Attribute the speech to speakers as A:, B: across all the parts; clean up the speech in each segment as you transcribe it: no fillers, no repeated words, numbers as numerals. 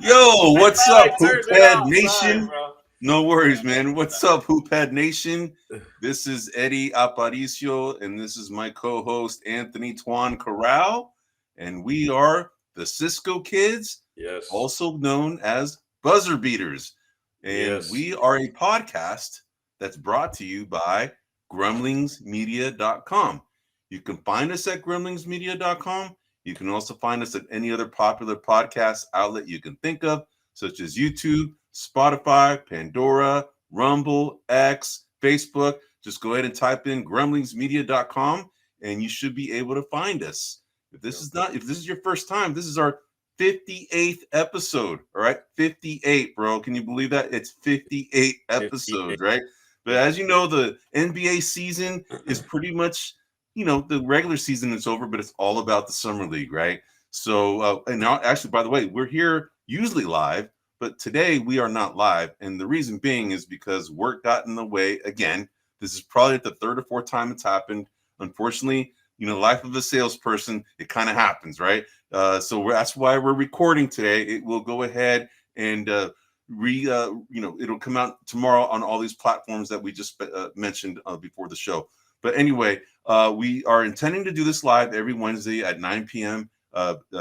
A: Yo, what's up, Hoophead Nation?
B: Sorry, bro.
A: No worries, man. What's up, Hoophead Nation? This is Eddie Aparicio, and this is my co-host, Anthony Tuan Corral, and we are the Cisco Kids,
B: Yes.
A: also known as Buzzer Beaters. And
B: Yes.
A: we are a podcast that's brought to you by Grumblingsmedia.com. You can find us at Grumblingsmedia.com. You can also find us at any other popular podcast outlet you can think of, such as YouTube, Spotify, Pandora, Rumble, X, Facebook. Just go ahead and type in grumblingsmedia.com and you should be able to find us. If this is your first time, this is our 58th episode. All right, 58, bro. Can you believe that? It's 58 episodes, right? But as you know, the NBA season is pretty much, the regular season is over, but it's all about the summer league, right? So, and now, actually, by the way, we're here usually live, but today we are not live. And the reason being is because work got in the way again. This is probably the third or fourth time it's happened. Unfortunately, life of a salesperson, it kind of happens, right? So that's why we're recording today. It will go ahead and it'll come out tomorrow on all these platforms that we just mentioned before the show. But anyway, we are intending to do this live every Wednesday at 9 p.m.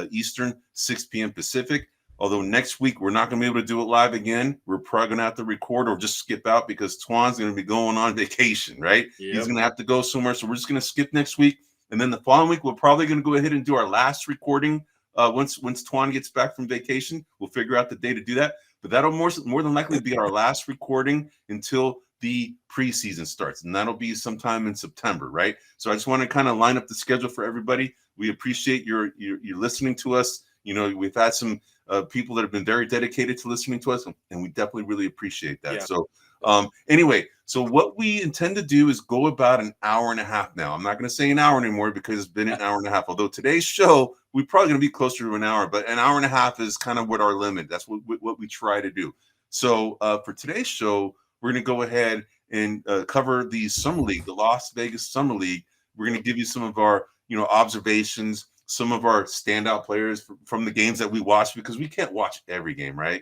A: Eastern, 6 p.m. Pacific. Although next week we're not going to be able to do it live again. We're probably going to have to record or just skip out because Twan's going to be going on vacation, right? Yep. He's going to have to go somewhere. So we're just going to skip next week. And then the following week, we're probably going to go ahead and do our last recording. Once Twan gets back from vacation, we'll figure out the day to do that. But that'll more than likely be our last recording until the preseason starts, and that'll be sometime in September, right? So I just want to kind of line up the schedule for everybody. We appreciate your listening to us. We've had some people that have been very dedicated to listening to us, and we definitely really appreciate that. Yeah. So anyway, so what we intend to do is go about an hour and a half now. I'm not going to say an hour anymore because it's been an hour and a half. Although today's show, we're probably going to be closer to an hour, but an hour and a half is kind of what our limit. That's what we try to do. So for today's show, we're going to go ahead and cover the Summer League, the Las Vegas Summer League. We're going to give you some of our, observations, some of our standout players from the games that we watch, because we can't watch every game, right?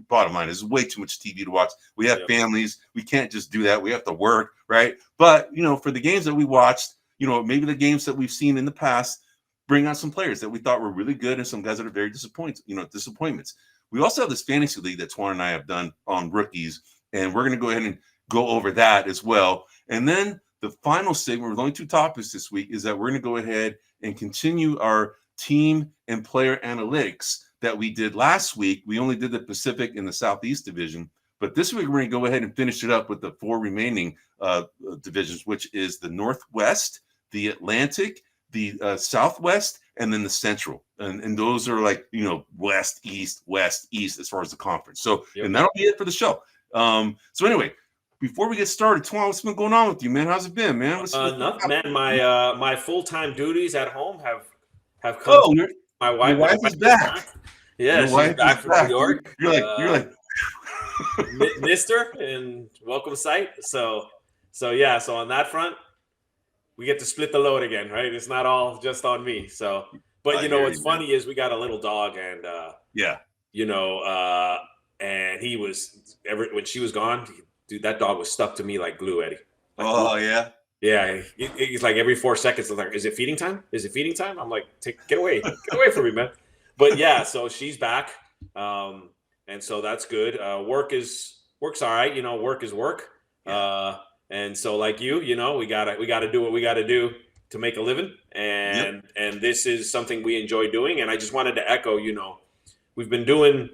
A: Bottom line, there's way too much TV to watch. We have families. We can't just do that. We have to work, right? But, for the games that we watched, maybe the games that we've seen in the past, bring out some players that we thought were really good and some guys that are very disappointments. We also have this fantasy league that Twan and I have done on rookies, and we're going to go ahead and go over that as well. And then the final segment, with only two topics this week, is that we're going to go ahead and continue our team and player analytics that we did last week. We only did the Pacific and the Southeast division, but this week we're going to go ahead and finish it up with the four remaining divisions, which is the Northwest, the Atlantic, the Southwest, and then the Central. And those are like, West, East as far as the conference. So, And that'll be it for the show. So anyway, before we get started, Twan, what's been going on with you, man? How's it been, man?
B: Nothing, man. My full-time duties at home have come.
A: Oh,
B: my wife
A: is back.
B: Yeah, she's back from New York.
A: You're like
B: Mister and welcome site. So on that front, we get to split the load again, right? It's not all just on me. So, but what's funny is we got a little dog, and and he was when she was gone, dude, that dog was stuck to me like glue, Eddie.
A: Like,
B: yeah. He's like every 4 seconds, like, is it feeding time? Is it feeding time? I'm like, get away from me, man. But yeah, so she's back, and so that's good. Work's all right. Work is work. Yeah. And so like we gotta do what we gotta do to make a living, and this is something we enjoy doing. And I just wanted to echo, we've been doing.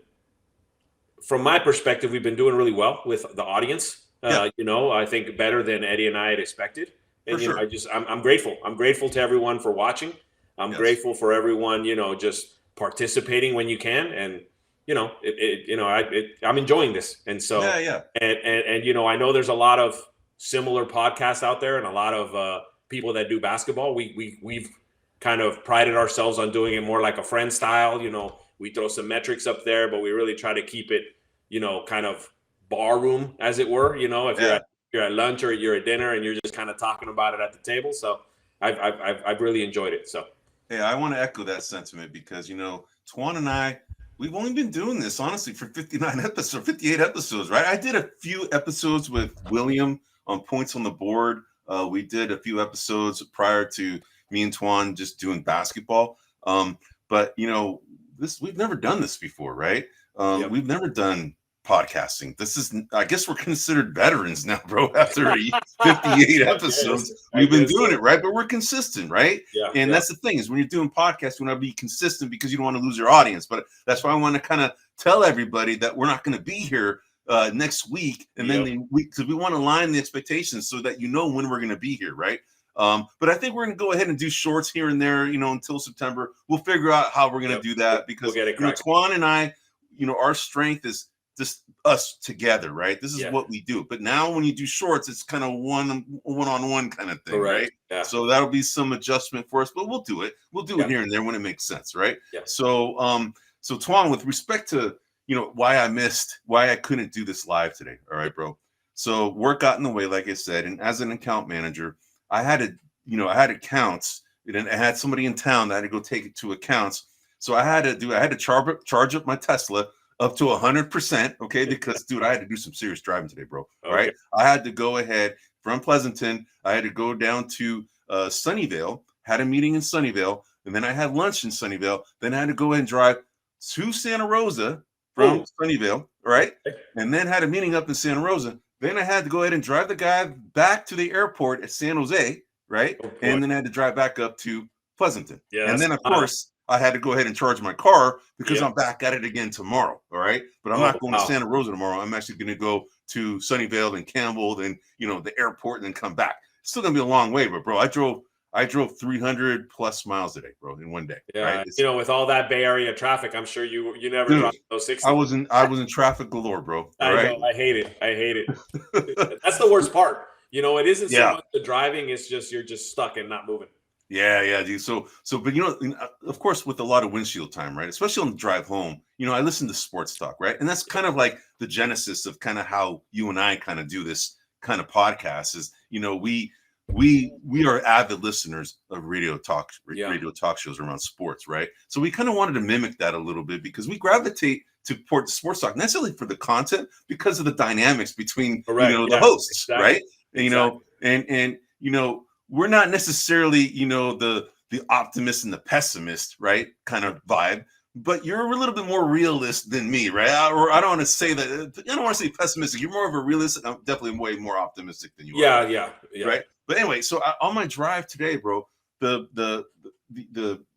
B: From my perspective, we've been doing really well with the audience. I think better than Eddie and I had expected. And
A: sure.
B: I'm grateful. I'm grateful to everyone for watching. I'm grateful for everyone, just participating when you can. And I'm enjoying this. And so and I know there's a lot of similar podcasts out there and a lot of people that do basketball. We've kind of prided ourselves on doing it more like a friend style. We throw some metrics up there, but we really try to keep it, kind of bar room, as it were. If you're at lunch or you're at dinner and you're just kind of talking about it at the table. So I've really enjoyed it. So
A: I want to echo that sentiment because Twan and I, we've only been doing this honestly for 59 episodes, 58 episodes, right? I did a few episodes with William on Points on the Board. We did a few episodes prior to me and Twan just doing basketball. But we've never done this before, right?
B: Yep.
A: We've never done podcasting. This is, I guess we're considered veterans now, bro. After 58 episodes, we've been doing it, right? But we're consistent, right?
B: Yeah.
A: And that's the thing, is when you're doing podcasts, you want to be consistent because you don't want to lose your audience. But that's why I want to kind of tell everybody that we're not going to be here next week, and then because we want to align the expectations so that when we're going to be here, right? But I think we're going to go ahead and do shorts here and there, until September. We'll figure out how we're going to do that, because Twan and I, our strength is just us together, right? This is what we do. But now when you do shorts, it's kind of one-on-one kind of thing, right? Yeah. So that'll be some adjustment for us, but we'll do it. We'll do it here and there when it makes sense, right? Yeah. So, so Twan, with respect to why I couldn't do this live today, all right, bro. So work got in the way, like I said, and as an account manager, I had accounts, and I had somebody in town that I had to go take it to accounts. So I had to charge up my Tesla up to 100%, okay? Because, dude, I had to do some serious driving today, bro. All right, I had to go ahead from Pleasanton. I had to go down to Sunnyvale, had a meeting in Sunnyvale, and then I had lunch in Sunnyvale. Then I had to go ahead and drive to Santa Rosa from Sunnyvale, right? And then had a meeting up in Santa Rosa. Then I had to go ahead and drive the guy back to the airport at San Jose, right? And then I had to drive back up to Pleasanton. Yeah, and then, of course, I had to go ahead and charge my car because I'm back at it again tomorrow. All right. But I'm not going to Santa Rosa tomorrow. I'm actually going to go to Sunnyvale and Campbell, then, the airport, and then come back. It's still going to be a long way, but bro, I drove 300 plus miles today, bro, in one day.
B: Yeah. Right? With all that Bay Area traffic, I'm sure you never dropped those 60.
A: I was in traffic galore, bro.
B: I know. I hate it. That's the worst part. It isn't so much the driving. It's just, you're just stuck and not moving.
A: Yeah, dude. So, but of course, with a lot of windshield time, right? Especially on the drive home, I listen to sports talk, right? And that's kind of like the genesis of kind of how you and I kind of do this kind of podcast. Is we are avid listeners of radio talk shows around sports, right? So we kind of wanted to mimic that a little bit, because we gravitate to sports talk, not necessarily for the content, because of the dynamics between the hosts, right? And we're not necessarily, the optimist and the pessimist, right? Kind of vibe, but you're a little bit more realist than me, right? Or I don't want to say that. I don't want to say pessimistic. You're more of a realist. I'm definitely way more optimistic than you are.
B: Yeah.
A: Right. But anyway, so on my drive today, bro, the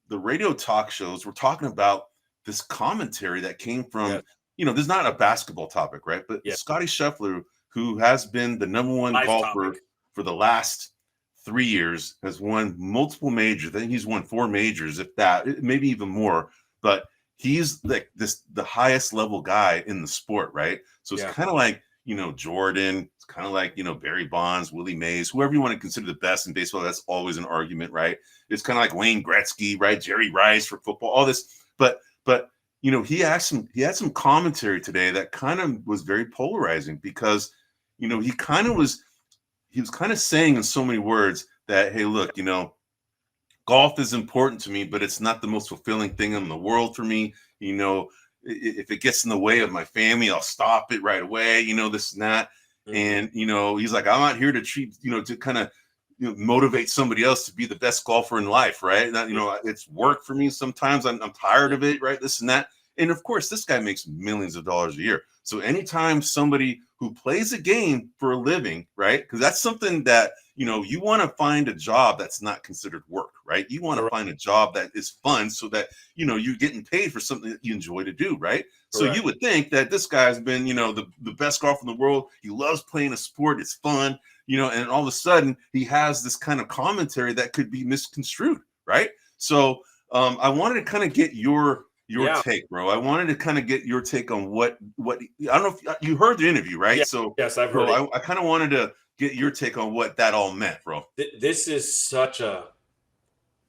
A: radio talk shows were talking about this commentary that came from, there's not a basketball topic, right? But Scottie Scheffler, who has been the #1 golfer for the last 3 years, has won multiple majors. I think he's won 4 majors, if that, maybe even more. But he's like the highest level guy in the sport, right? So it's kind of like, Jordan. It's kind of like, Barry Bonds, Willie Mays, whoever you want to consider the best in baseball. That's always an argument, right? It's kind of like Wayne Gretzky, right? Jerry Rice for football, all this. But he had some commentary today that kind of was very polarizing, because, he was kind of saying in so many words that, hey, look, golf is important to me, but it's not the most fulfilling thing in the world for me. If it gets in the way of my family, I'll stop it right away, this and that. And, he's like, I'm not here to to kind of, motivate somebody else to be the best golfer in life, right? That, it's work for me sometimes. I'm tired of it, right? This and that. And of course, this guy makes millions of dollars a year. So anytime somebody who plays a game for a living, right? Because that's something that, you want to find a job that's not considered work, right? You want to find a job that is fun, so that, you're getting paid for something that you enjoy to do, right? So you would think that this guy's been, the best golfer in the world. He loves playing a sport. It's fun, and all of a sudden he has this kind of commentary that could be misconstrued, right? So I wanted to kind of get your take, bro. I wanted to kind of get your take on what I don't know if you heard the interview, right? So
B: yes, I've heard it.
A: I kind of wanted to get your take on what that all meant, bro.
B: This is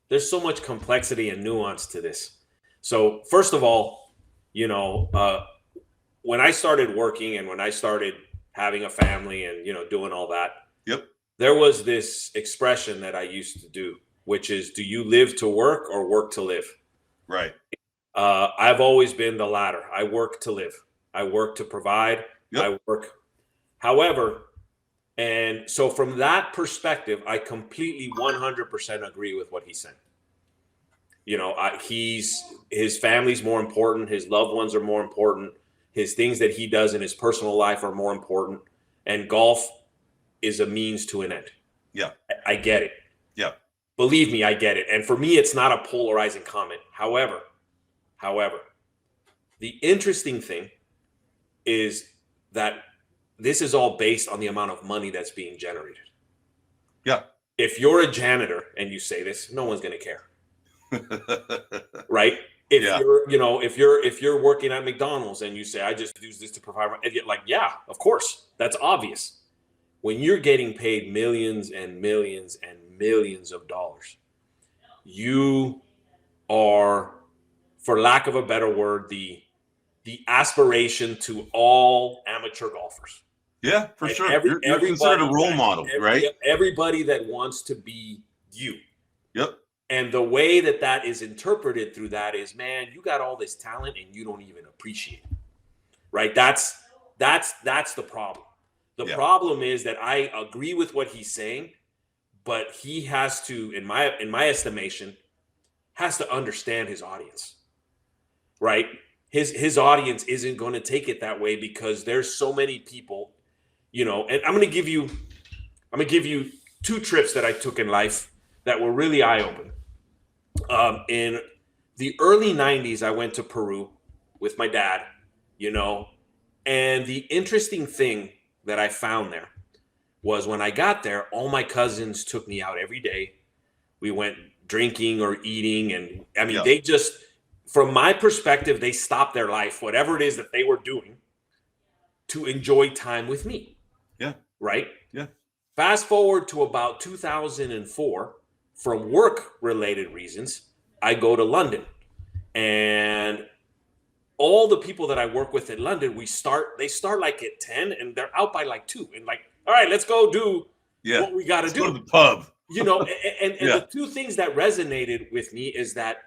B: there's so much complexity and nuance to this. So first of all, when I started working and when I started having a family and, doing all that, there was this expression that I used to do, which is, do you live to work or work to live?
A: Right.
B: I've always been the latter. I work to live. I work to provide.
A: Yep.
B: I work. However, and so from that perspective, I completely 100% agree with what he's saying. You know, his family's more important. His loved ones are more important. His things that he does in his personal life are more important. And golf is a means to an end.
A: Yeah.
B: I get it.
A: Yeah.
B: Believe me, I get it. And for me, it's not a polarizing comment. However, the interesting thing is that this is all based on the amount of money that's being generated.
A: Yeah.
B: If you're a janitor and you say this, no one's going to care. Right? If you're working at McDonald's and you say, I just use this to provide, like, yeah, of course, that's obvious. When you're getting paid millions and millions and millions of dollars, you are, for lack of a better word, the aspiration to all amateur golfers.
A: Yeah, for sure. You're considered a role model, right?
B: Everybody that wants to be you.
A: Yep.
B: And the way that is interpreted through that is, man, you got all this talent and you don't even appreciate it, right? That's the problem. The problem is that I agree with what he's saying, but he has to, in my estimation, has to understand his audience, right? His audience isn't going to take it that way because there's so many people, you know. And I'm going to give you 2 trips that I took in life that were really eye-opening. In the early 90s, I went to Peru with my dad, you know, and the interesting thing that I found there was when I got there, all my cousins took me out every day. We went drinking or eating. And I mean, they just, from my perspective, they stopped their life, whatever it is that they were doing, to enjoy time with me.
A: Yeah.
B: Right?
A: Yeah.
B: Fast forward to about 2004, from work-related reasons, I go to London. And all the people that I work with in London, they start like at 10 and they're out by like 2. And like, all right, let's go do what we got to do.
A: Go to the pub.
B: You know, and the 2 things that resonated with me is that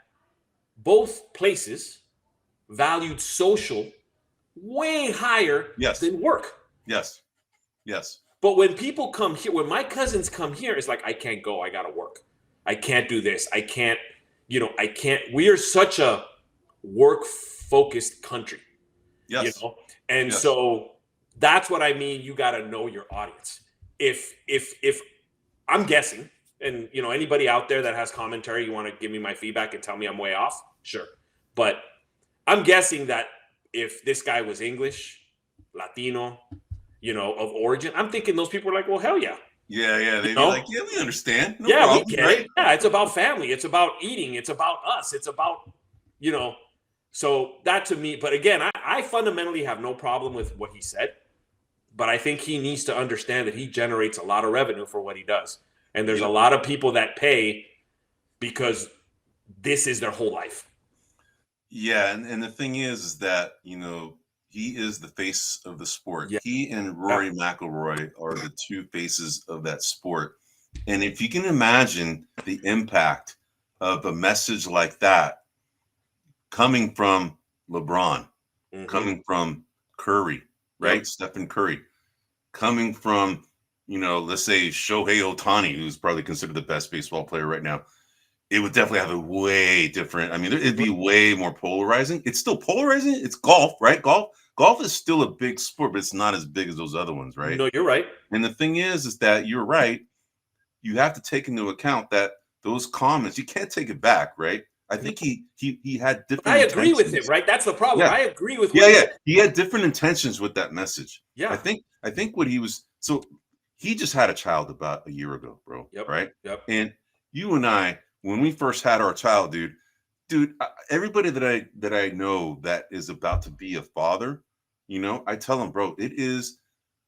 B: both places valued social way higher than work. Yes. But when people come here, when my cousins come here, it's like, I can't go. I got to work. I can't do this. I can't. We are such a work-focused country. Yes. You know? And so that's what I mean. You got to know your audience. If I'm guessing, and you know, anybody out there that has commentary, you want to give me my feedback and tell me I'm way off, sure. But I'm guessing that if this guy was English, Latino, you know, of origin, I'm thinking those people are like, well, hell yeah.
A: Yeah. They'd be like, yeah, we understand. No
B: problem, we get it. Yeah, it's about family. It's about eating. It's about us. It's about, you know, so that to me, but again, I fundamentally have no problem with what he said, but I think he needs to understand that he generates a lot of revenue for what he does. And there's a lot of people that pay because this is their whole life.
A: Yeah. And the thing is that, you know, he is the face of the sport. Yeah. He and Rory McIlroy are the 2 faces of that sport. And if you can imagine the impact of a message like that coming from LeBron, coming from Curry, right? Stephen Curry, coming from, you know, let's say Shohei Ohtani, who's probably considered the best baseball player right now, it would definitely have a way different. I mean, it'd be way more polarizing. It's still polarizing. It's golf, right? Golf is still a big sport, but it's not as big as those other ones, right?
B: No, you're right.
A: And the thing is that you're right. You have to take into account that those comments, you can't take it back, right? I think he had different.
B: I agree with him, right? That's the problem.
A: Yeah.
B: I agree with.
A: He had different intentions with that message.
B: Yeah.
A: I think what he was. So he just had a child about a year ago, bro.
B: Yep.
A: Right.
B: Yep.
A: And you and I, when we first had our child, dude, everybody that I know that is about to be a father, you know, I tell them, bro, it is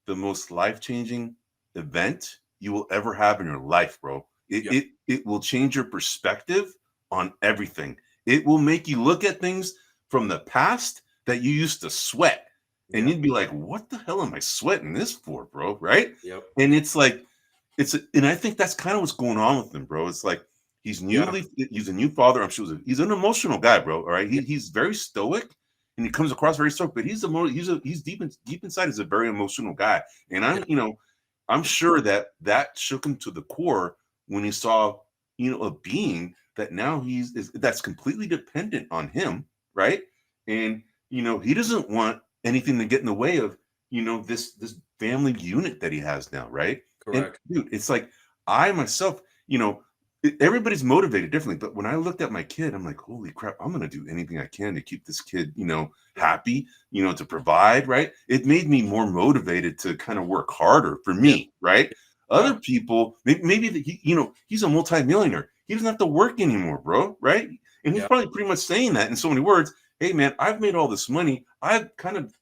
A: the most life-changing event you will ever have in your life, bro. It will change your perspective on everything. It will make you look at things from the past that you used to sweat. And you'd be like, what the hell am I sweating this for, bro? Right?
B: Yep.
A: And it's like, and I think that's kind of what's going on with him, bro. It's like, He's he's a new father. I'm sure he's an emotional guy, bro. All right. He's very stoic and he comes across very stoic, but he's deep inside is a very emotional guy. And I'm sure that shook him to the core when he saw, a being that now that's completely dependent on him, right? And he doesn't want anything to get in the way of this family unit that he has now, right?
B: Correct.
A: And dude, it's like I myself, everybody's motivated differently, but when I looked at my kid, I'm like, holy crap, I'm gonna do anything I can to keep this kid, happy, to provide, right? It made me more motivated to kind of work harder for me, right? Other people, maybe he's a multimillionaire. He doesn't have to work anymore, bro, right? And he's probably pretty much saying that in so many words. Hey, man, I've made all this money. I've kind of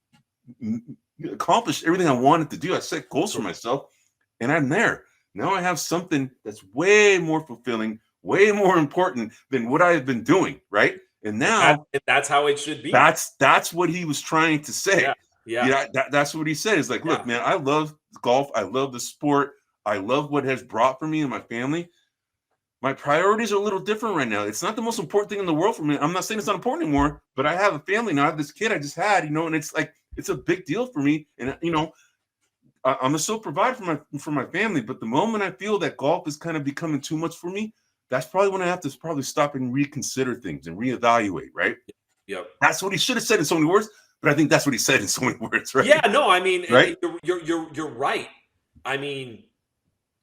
A: accomplished everything I wanted to do. I set goals for myself, and I'm there. Now I have something that's way more fulfilling, way more important than what I have been doing, right? And now
B: that's how it should be.
A: That's what he was trying to say.
B: Yeah.
A: That's what he said. It's like, look, man, I love golf. I love the sport. I love what it has brought for me and my family. My priorities are a little different right now. It's not the most important thing in the world for me. I'm not saying it's not important anymore, but I have a family now. I have this kid I just had, and it's like, it's a big deal for me. And, I'm a sole provider for my family. But the moment I feel that golf is kind of becoming too much for me, that's probably when I have to probably stop and reconsider things and reevaluate, right?
B: Yep.
A: That's what he should have said in so many words, but I think that's what he said in so many words, right?
B: Yeah, no, I mean,
A: right?
B: You're right. I mean,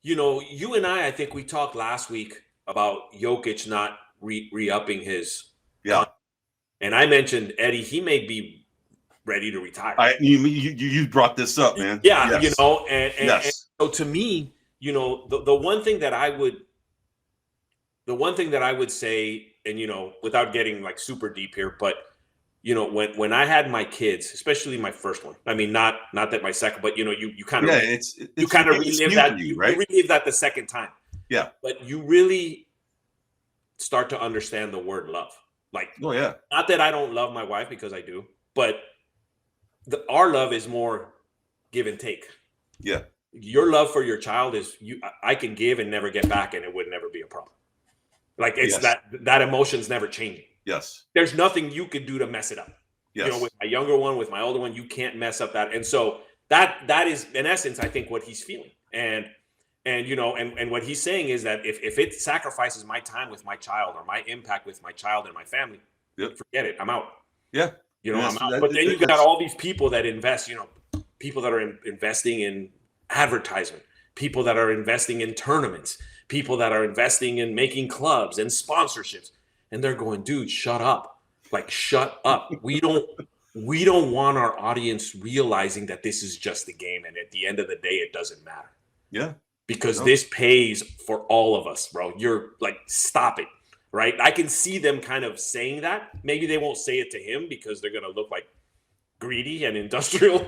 B: you and I think we talked last week about Jokic not re-upping his and I mentioned Eddie, he may be ready to retire.
A: You brought this up, man.
B: Yeah, yes. And so to me, the one thing that I would say, and without getting like super deep here, but when I had my kids, especially my first one, I mean, not that my second, but you kind of relive that, right? You relive that the second time.
A: Yeah.
B: But you really start to understand the word love. Like, not that I don't love my wife, because I do, but our love is more give and take.
A: Yeah.
B: Your love for your child is I can give and never get back, and it would never be a problem. Like it's that emotion's never changing.
A: Yes.
B: There's nothing you could do to mess it up.
A: Yes.
B: With my younger one, with my older one, you can't mess up that. And so that is in essence, I think, what he's feeling. And what he's saying is that if it sacrifices my time with my child or my impact with my child and my family, forget it. I'm out.
A: Yeah.
B: I'm out. But then you got all these people that invest, people that are investing in advertisement, people that are investing in tournaments, people that are investing in making clubs and sponsorships. And they're going, dude, shut up. Like, shut up. We don't want our audience realizing that this is just a game. And at the end of the day, it doesn't matter.
A: Yeah.
B: Because this pays for all of us, bro. You're like, stop it. Right. I can see them kind of saying that. Maybe they won't say it to him because they're going to look like greedy and industrial,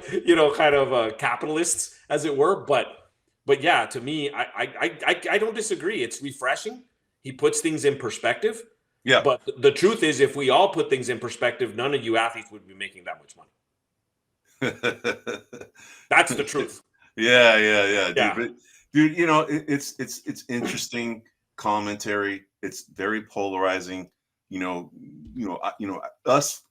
B: kind of capitalists, as it were. But yeah, to me, I don't disagree. It's refreshing. He puts things in perspective.
A: Yeah.
B: But the truth is, if we all put things in perspective, none of you athletes would be making that much money. That's the truth.
A: Yeah. Dude, it's interesting commentary. It's very polarizing. Us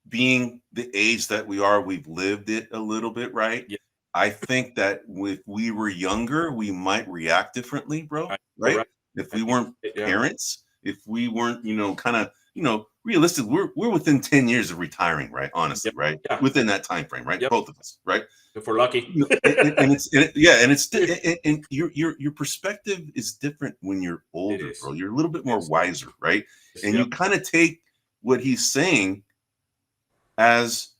A: being the age that we are, we've lived it a little bit, right? Yeah. I think that if we were younger, we might react differently, bro. Right? If we weren't parents. If we weren't, kind of, realistic, we're within 10 years of retiring, right? Honestly, right? Yeah. Within that time frame, right? Yep. Both of us, right?
B: If we're lucky.
A: And your perspective is different when you're older, bro. You're a little bit more wiser, right? And you kind of take what he's saying as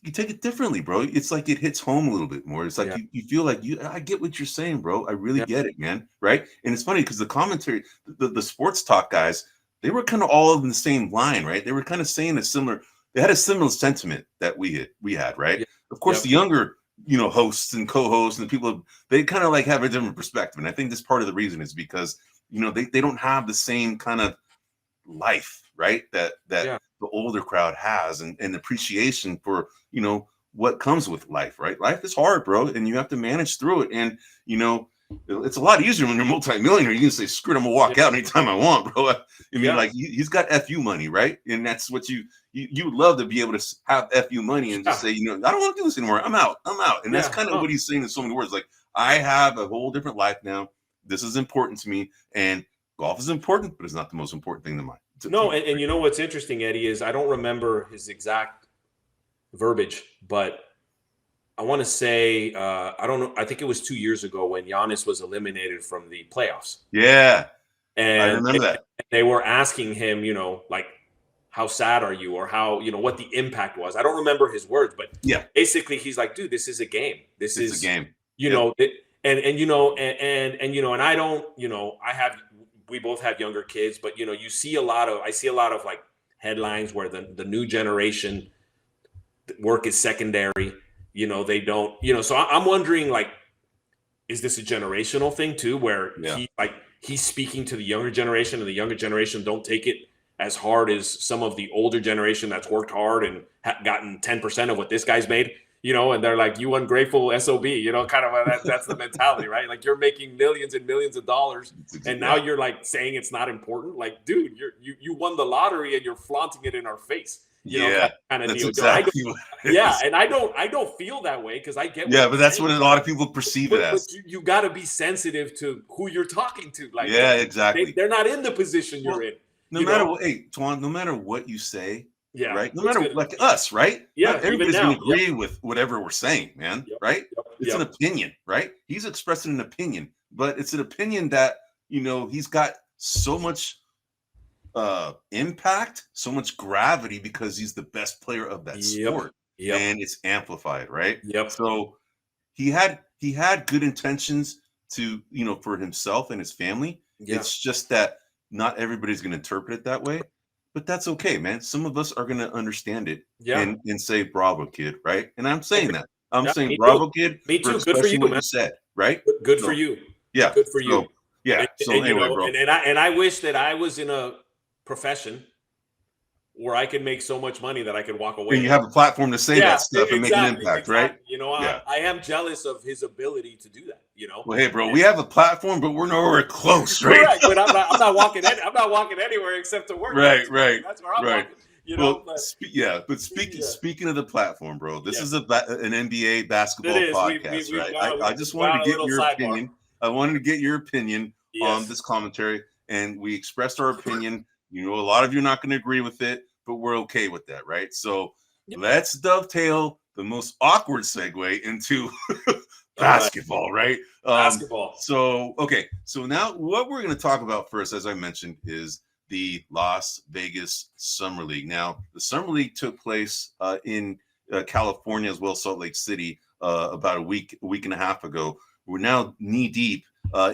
A: you take it differently, bro. It's like it hits home a little bit more. It's like you feel like I get what you're saying, bro. I really get it, man. Right. And it's funny because the commentary, the sports talk guys, they were kind of all in the same line, right? They were kind of saying they had a similar sentiment that we had, right? Yeah. Of course, the younger, hosts and co-hosts and people, they kind of like have a different perspective. And I think this part of the reason is because, they don't have the same kind of life, right? That the older crowd has and appreciation for, what comes with life, right? Life is hard, bro. And you have to manage through it. And, it's a lot easier when you're multimillionaire. You can say, screw it, I'm gonna walk out anytime I want, bro. I mean, like he's got FU money, right? And that's what you would love to be able to have FU money and just say, I don't want to do this anymore. I'm out. And that's kind of what he's saying in so many words. Like, I have a whole different life now. This is important to me, and golf is important, but it's not the most important thing to mine.
B: And you know what's interesting, Eddie, is I don't remember his exact verbiage, but I want to say, I don't know. I think it was 2 years ago when Giannis was eliminated from the playoffs.
A: Yeah.
B: And
A: I remember that.
B: They were asking him, like, how sad are you? Or how, what the impact was. I don't remember his words, but basically he's like, dude, this is a game. This is a game. And I don't, we both have younger kids, but I see a lot of like headlines where the new generation work is secondary. They don't, so I'm wondering, like, is this a generational thing too, where he's speaking to the younger generation and the younger generation don't take it as hard as some of the older generation that's worked hard and gotten 10% of what this guy's made, and they're like, you ungrateful SOB, kind of that's the mentality, right? Like, you're making millions and millions of dollars and now you're like saying it's not important. Like, dude, you won the lottery and you're flaunting it in our face. Kind of deal.
A: Exactly
B: and I don't feel that way because I get.
A: But that's what a lot of people perceive it as.
B: But you got to be sensitive to who you're talking to. Like,
A: exactly.
B: They're not in the position you're in.
A: No matter what, Tuan, no matter what you say, right? No matter like us, right?
B: Not
A: everybody's gonna agree with whatever we're saying, man. Right? It's an opinion, right? He's expressing an opinion, but it's an opinion that he's got so much impact, so much gravity because he's the best player of that sport, and it's amplified, right? So he had good intentions to for himself and his family. It's just that not everybody's going to interpret it that way, but that's okay, man. Some of us are going to understand it and say, bravo, kid, right? And I'm saying that. I'm saying bravo, kid.
B: Me too. Good for you, man.
A: You said, right?
B: Good for you.
A: Yeah.
B: Good for you.
A: So anyway, bro.
B: And I wish that I was in a profession where I could make so much money that I could walk away.
A: And you have a platform to say that stuff and make an impact, right?
B: I am jealous of his ability to do that.
A: Well, hey, bro, we have a platform, but we're nowhere close, right?
B: Correct, but I'm not walking. I'm not walking anywhere except to work.
A: Right.
B: That's where I'm walking.
A: Speaking of the platform, bro, this is an NBA basketball podcast, right? I just wanted to get your opinion. I wanted to get your opinion on this commentary, and we expressed our opinion. A lot of you are not going to agree with it, but we're okay with that, right? So let's dovetail the most awkward segue into basketball, right?
B: Basketball.
A: So now what we're going to talk about first, as I mentioned, is the Las Vegas Summer League. Now, the Summer League took place in California as well, Salt Lake City, about a week and a half ago. We're now knee deep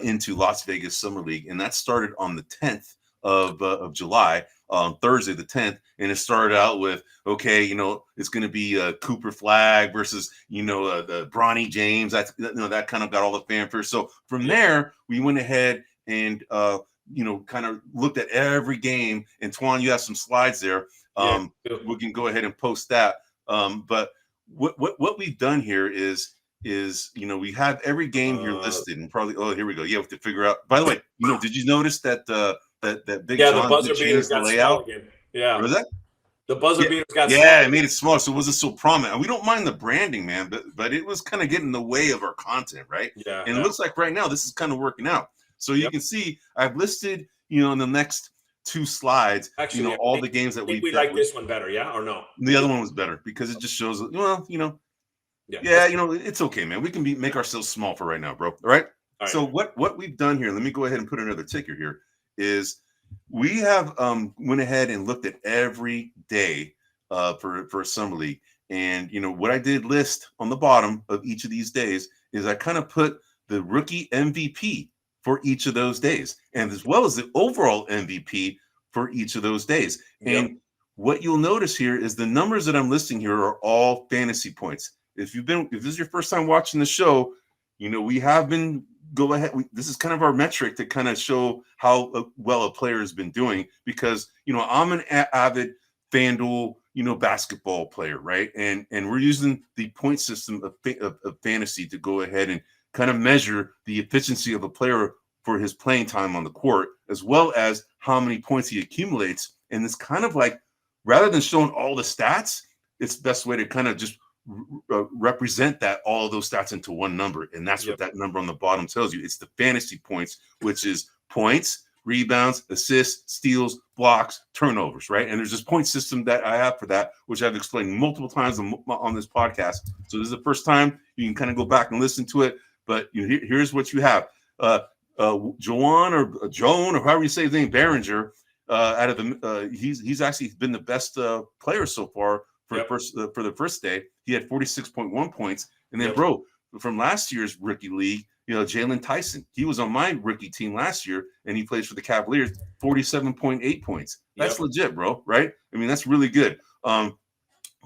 A: into Las Vegas Summer League, and that started on the 10th of July, on Thursday the 10th, and it started out with it's going to be Cooper Flag versus the Bronny James. That kind of got all the fanfare. So from there we went ahead and kind of looked at every game. And Tuan, you have some slides there. We can go ahead and post that. But what we've done here is we have every game here listed, and probably here we go. We have to figure out. By the way, did you notice that that big
B: the buzzer beaters got small again.
A: What was that?
B: The buzzer beaters got small.
A: Yeah, it made it smaller, so it wasn't so prominent. And we don't mind the branding, man, but it was kind of getting in the way of our content, right?
B: Yeah.
A: And it looks like right now this is kind of working out. So you can see I've listed, in the next two slides,
B: actually,
A: all the games that
B: we like this one better, or no?
A: The other one was better because it just shows, it's okay, man. We can make ourselves small for right now, bro. All right. So what we've done here, let me go ahead and put another ticker here, is we have went ahead and looked at every day for Summer League. And, what I did list on the bottom of each of these days is I kind of put the rookie MVP for each of those days, and as well as the overall MVP for each of those days. And what you'll notice here is the numbers that I'm listing here are all fantasy points. If this is your first time watching the show, we have been this is kind of our metric to kind of show how well a player has been doing, because I'm an avid FanDuel basketball player, right? And we're using the point system of fantasy to go ahead and kind of measure the efficiency of a player for his playing time on the court, as well as how many points he accumulates. And it's kind of like, rather than showing all the stats, it's the best way to kind of just represent that all of those stats into one number. And that's what that number on the bottom tells you. It's the fantasy points, which is points, rebounds, assists, steals, blocks, turnovers, right? And there's this point system that I have for that, which I've explained multiple times on this podcast. So this is the first time you can kind of go back and listen to it. But here's what you have. Joan or however you say his name, Behringer, out of the he's actually been the best player so far for the first day. He had 46.1 points, and then bro, from last year's rookie league, Jalen Tyson, he was on my rookie team last year, and he plays for the Cavaliers, 47.8 points. That's legit, bro, right? I mean, that's really good. But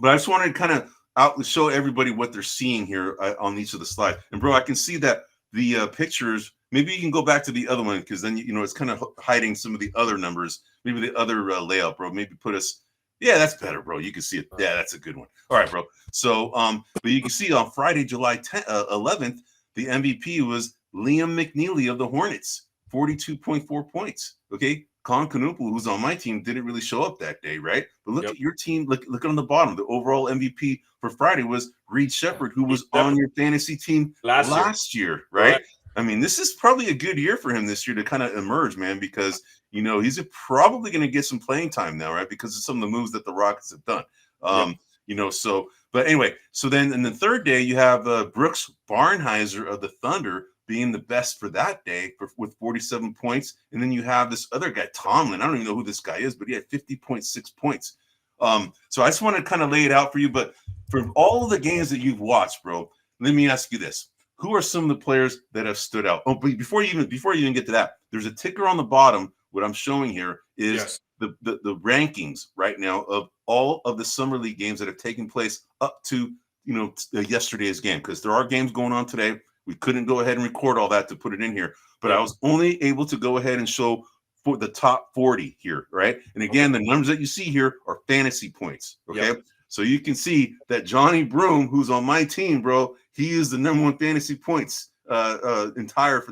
A: I just wanted to kind of show everybody what they're seeing here on each of the slides. And bro, I can see that the pictures. Maybe you can go back to the other one, because then it's kind of hiding some of the other numbers. Maybe the other layout, bro. Maybe put us. Yeah, that's better, bro. You can see it. Yeah, that's a good one. All right, bro. So, but you can see on Friday, July 11th, the MVP was Liam McNeely of the Hornets, 42.4 points. Okay, Con Canupu, who's on my team, didn't really show up that day, right? But look at your team. Look on the bottom. The overall MVP for Friday was Reed Shepherd, who was on your fantasy team last year, right? I mean, this is probably a good year for him this year to kind of emerge, man, because, he's probably going to get some playing time now, right? Because of some of the moves that the Rockets have done. But anyway, so then in the third day, you have Brooks Barnheiser of the Thunder being the best for that day with 47 points. And then you have this other guy, Tomlin. I don't even know who this guy is, but he had 50.6 points. So I just want to kind of lay it out for you. But for all the games that you've watched, bro, let me ask you this. Who are some of the players that have stood out? Oh, but before you even get to that, there's a ticker on the bottom. What I'm showing here is the rankings right now of all of the summer league games that have taken place up to yesterday's game, because there are games going on today. We couldn't go ahead and record all that to put it in here, but I was only able to go ahead and show for the top 40 here, right? And again, the numbers that you see here are fantasy points. Okay. So you can see that Johnny Broom, who's on my team, bro, he is the number one fantasy points for the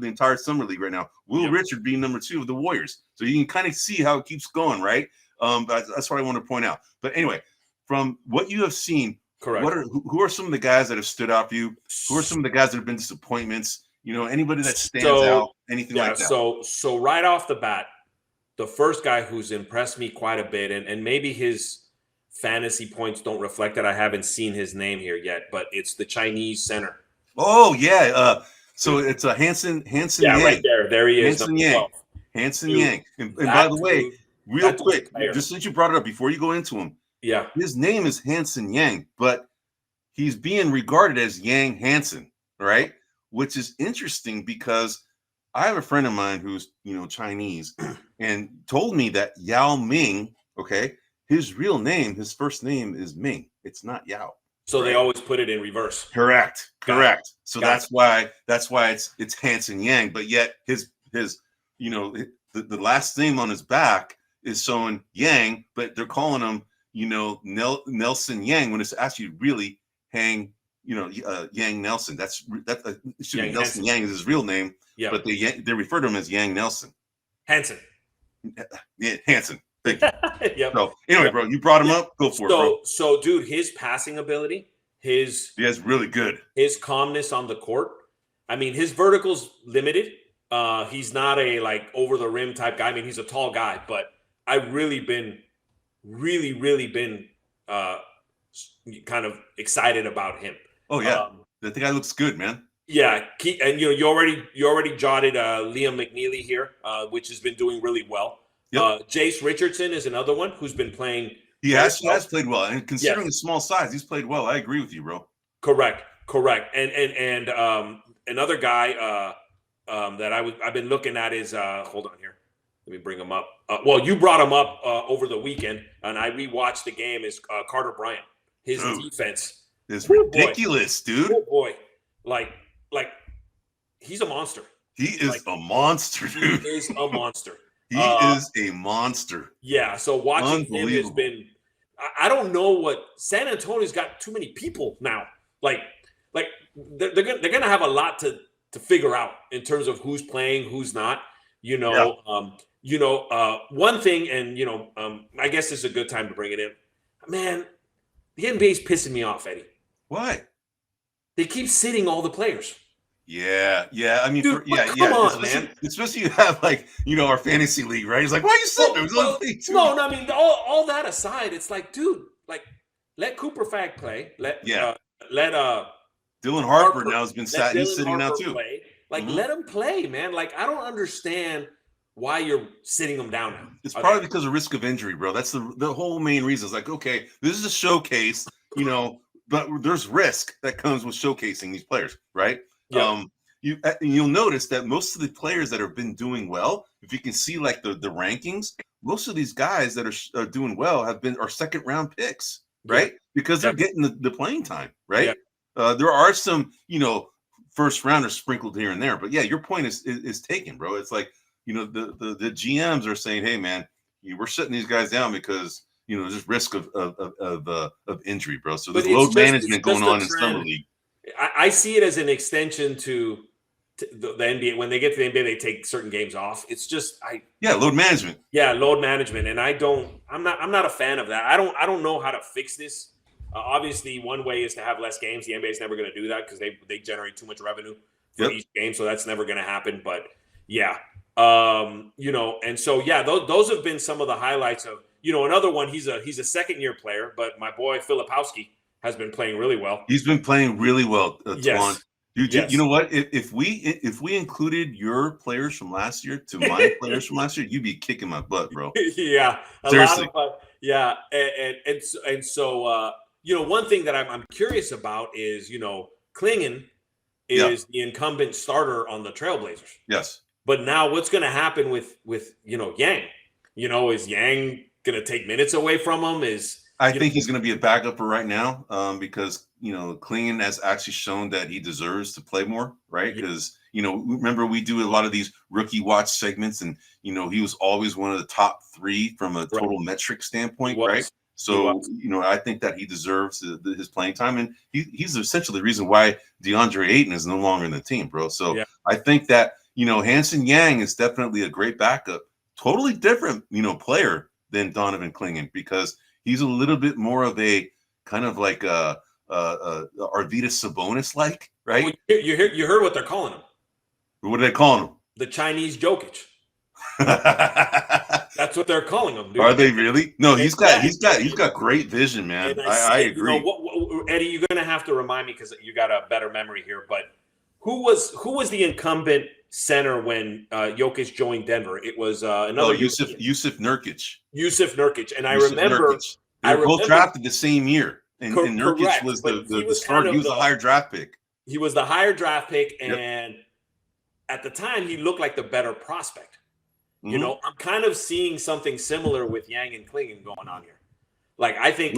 A: entire summer league right now. Will Richard being number 2 of the Warriors. So you can kind of see how it keeps going, right? That's what I want to point out. But anyway, from what you have seen, who are some of the guys that have stood out for you? Who are some of the guys that have been disappointments? Anybody that stands out, anything like that?
B: So right off the bat, the first guy who's impressed me quite a bit, and maybe his fantasy points don't reflect that. I haven't seen his name here yet, but it's the Chinese center.
A: Oh yeah, so it's a Hansen.
B: Yeah,
A: Yang.
B: right there he is.
A: Hansen Yang. Hansen Yang. And by the way, real quick, just since you brought it up, before you go into him, his name is Hansen Yang, but he's being regarded as Yang Hansen, right? Which is interesting because I have a friend of mine who's Chinese and told me that Yao Ming, his real name, his first name is Ming. It's not Yao.
B: So they always put it in reverse.
A: Correct. So that's why it's Hansen Yang, but yet his the last name on his back is showing Yang, but they're calling him Nelson Yang when it's actually really Yang Nelson. That should be Nelson Yang is his real name, but they refer to him as Yang Nelson.
B: Hansen.
A: Yeah, Hansen. Thank you. So anyway, bro, you brought him up. Go for it, bro.
B: So, dude, his passing ability,
A: is really good.
B: His calmness on the court. I mean, his vertical's limited. He's not a over the rim type guy. I mean, he's a tall guy, but I've really been kind of excited about him.
A: Oh yeah, the guy looks good, man.
B: Yeah, and you already jotted Liam McNeely here, which has been doing really well. Yep. Jace Richardson is another one who's been playing. He has
A: played well, and considering the small size, he's played well. I agree with you, bro.
B: Correct. And another guy that I've been looking at is hold on here. Let me bring him up. Well, you brought him up over the weekend, and I rewatched the game. Is Carter Bryant? His defense
A: is ridiculous, dude.
B: Oh boy, like he's a monster.
A: He is a monster, dude.
B: He is a monster.
A: He is a monster.
B: Yeah, so watching him has been. I don't know what San Antonio's got too many people now. Like they're gonna have a lot to figure out in terms of who's playing, who's not.
A: Yeah.
B: One thing, and I guess this is a good time to bring it in. Man, the NBA is pissing me off, Eddie.
A: Why?
B: They keep sitting all the players.
A: Yeah. I mean,
B: Dude, come on,
A: especially you have like our fantasy league, right? He's like, why are you sitting there?
B: No, I mean, all that aside, it's like, dude, like, let Cooper Fag play. Let
A: Dylan Harper now has been sat. He's sitting
B: Harper
A: now too.
B: Play. Like, let him play, man. Like, I don't understand why you're sitting them down now.
A: It's probably because of risk of injury, bro. That's the whole main reason. It's like, okay, this is a showcase, but there's risk that comes with showcasing these players, right?
B: Yeah.
A: You'll notice that most of the players that have been doing well, if you can see like the rankings, most of these guys that are doing well are second round picks, right? Because they're getting the playing time, right? There are some, first rounders sprinkled here and there, but yeah, your point is taken, bro. It's like, the GMs are saying, hey man, we're shutting these guys down because there's risk of injury, bro. So there's load management going on in summer league.
B: I see it as an extension to the NBA. When they get to the NBA, they take certain games off. It's just
A: load management.
B: Yeah, load management, and I'm not a fan of that. I don't know how to fix this. Obviously, one way is to have less games. The NBA is never going to do that because they generate too much revenue for each game, so that's never going to happen. But yeah, and so those have been some of the highlights of another one. He's a second-year player, but my boy Filipowski has been playing really well.
A: He's been playing really well, Twan.
B: Yes.
A: You know what? If we included your players from last year to my players from last year, you'd be kicking my butt, bro.
B: Yeah,
A: seriously.
B: Yeah, and so one thing that I'm curious about is Klingon is the incumbent starter on the Trailblazers.
A: Yes.
B: But now what's going to happen with Yang? Is Yang going to take minutes away from him?
A: I think he's going to be a backup for right now because, Klingon has actually shown that he deserves to play more, right? Because, remember we do a lot of these rookie watch segments and, he was always one of the top 3 from a total metric standpoint, right? So, I think that he deserves his playing time. And he's essentially the reason why DeAndre Ayton is no longer in the team, bro. So I think that, Hansen Yang is definitely a great backup. Totally different, player than Donovan Klingon because he's a little bit more of a kind of like Arvydas Sabonis-like, right?
B: Well, you heard what they're calling him.
A: What are they calling him?
B: The Chinese Jokic. That's what they're calling him, dude.
A: Are they really? No, he's got great vision, man. I agree.
B: Eddie, you're gonna have to remind me because you got a better memory here. But who was the incumbent center when Jokic joined Denver? It was another
A: Yusuf Nurkic.
B: Yusuf Nurkic, and I remember
A: they were both drafted the same year, and Nurkic was the starter. He was the higher draft pick.
B: He was the higher draft pick, and at the time, he looked like the better prospect. I'm kind of seeing something similar with Yang and Klingon going on here. Like I think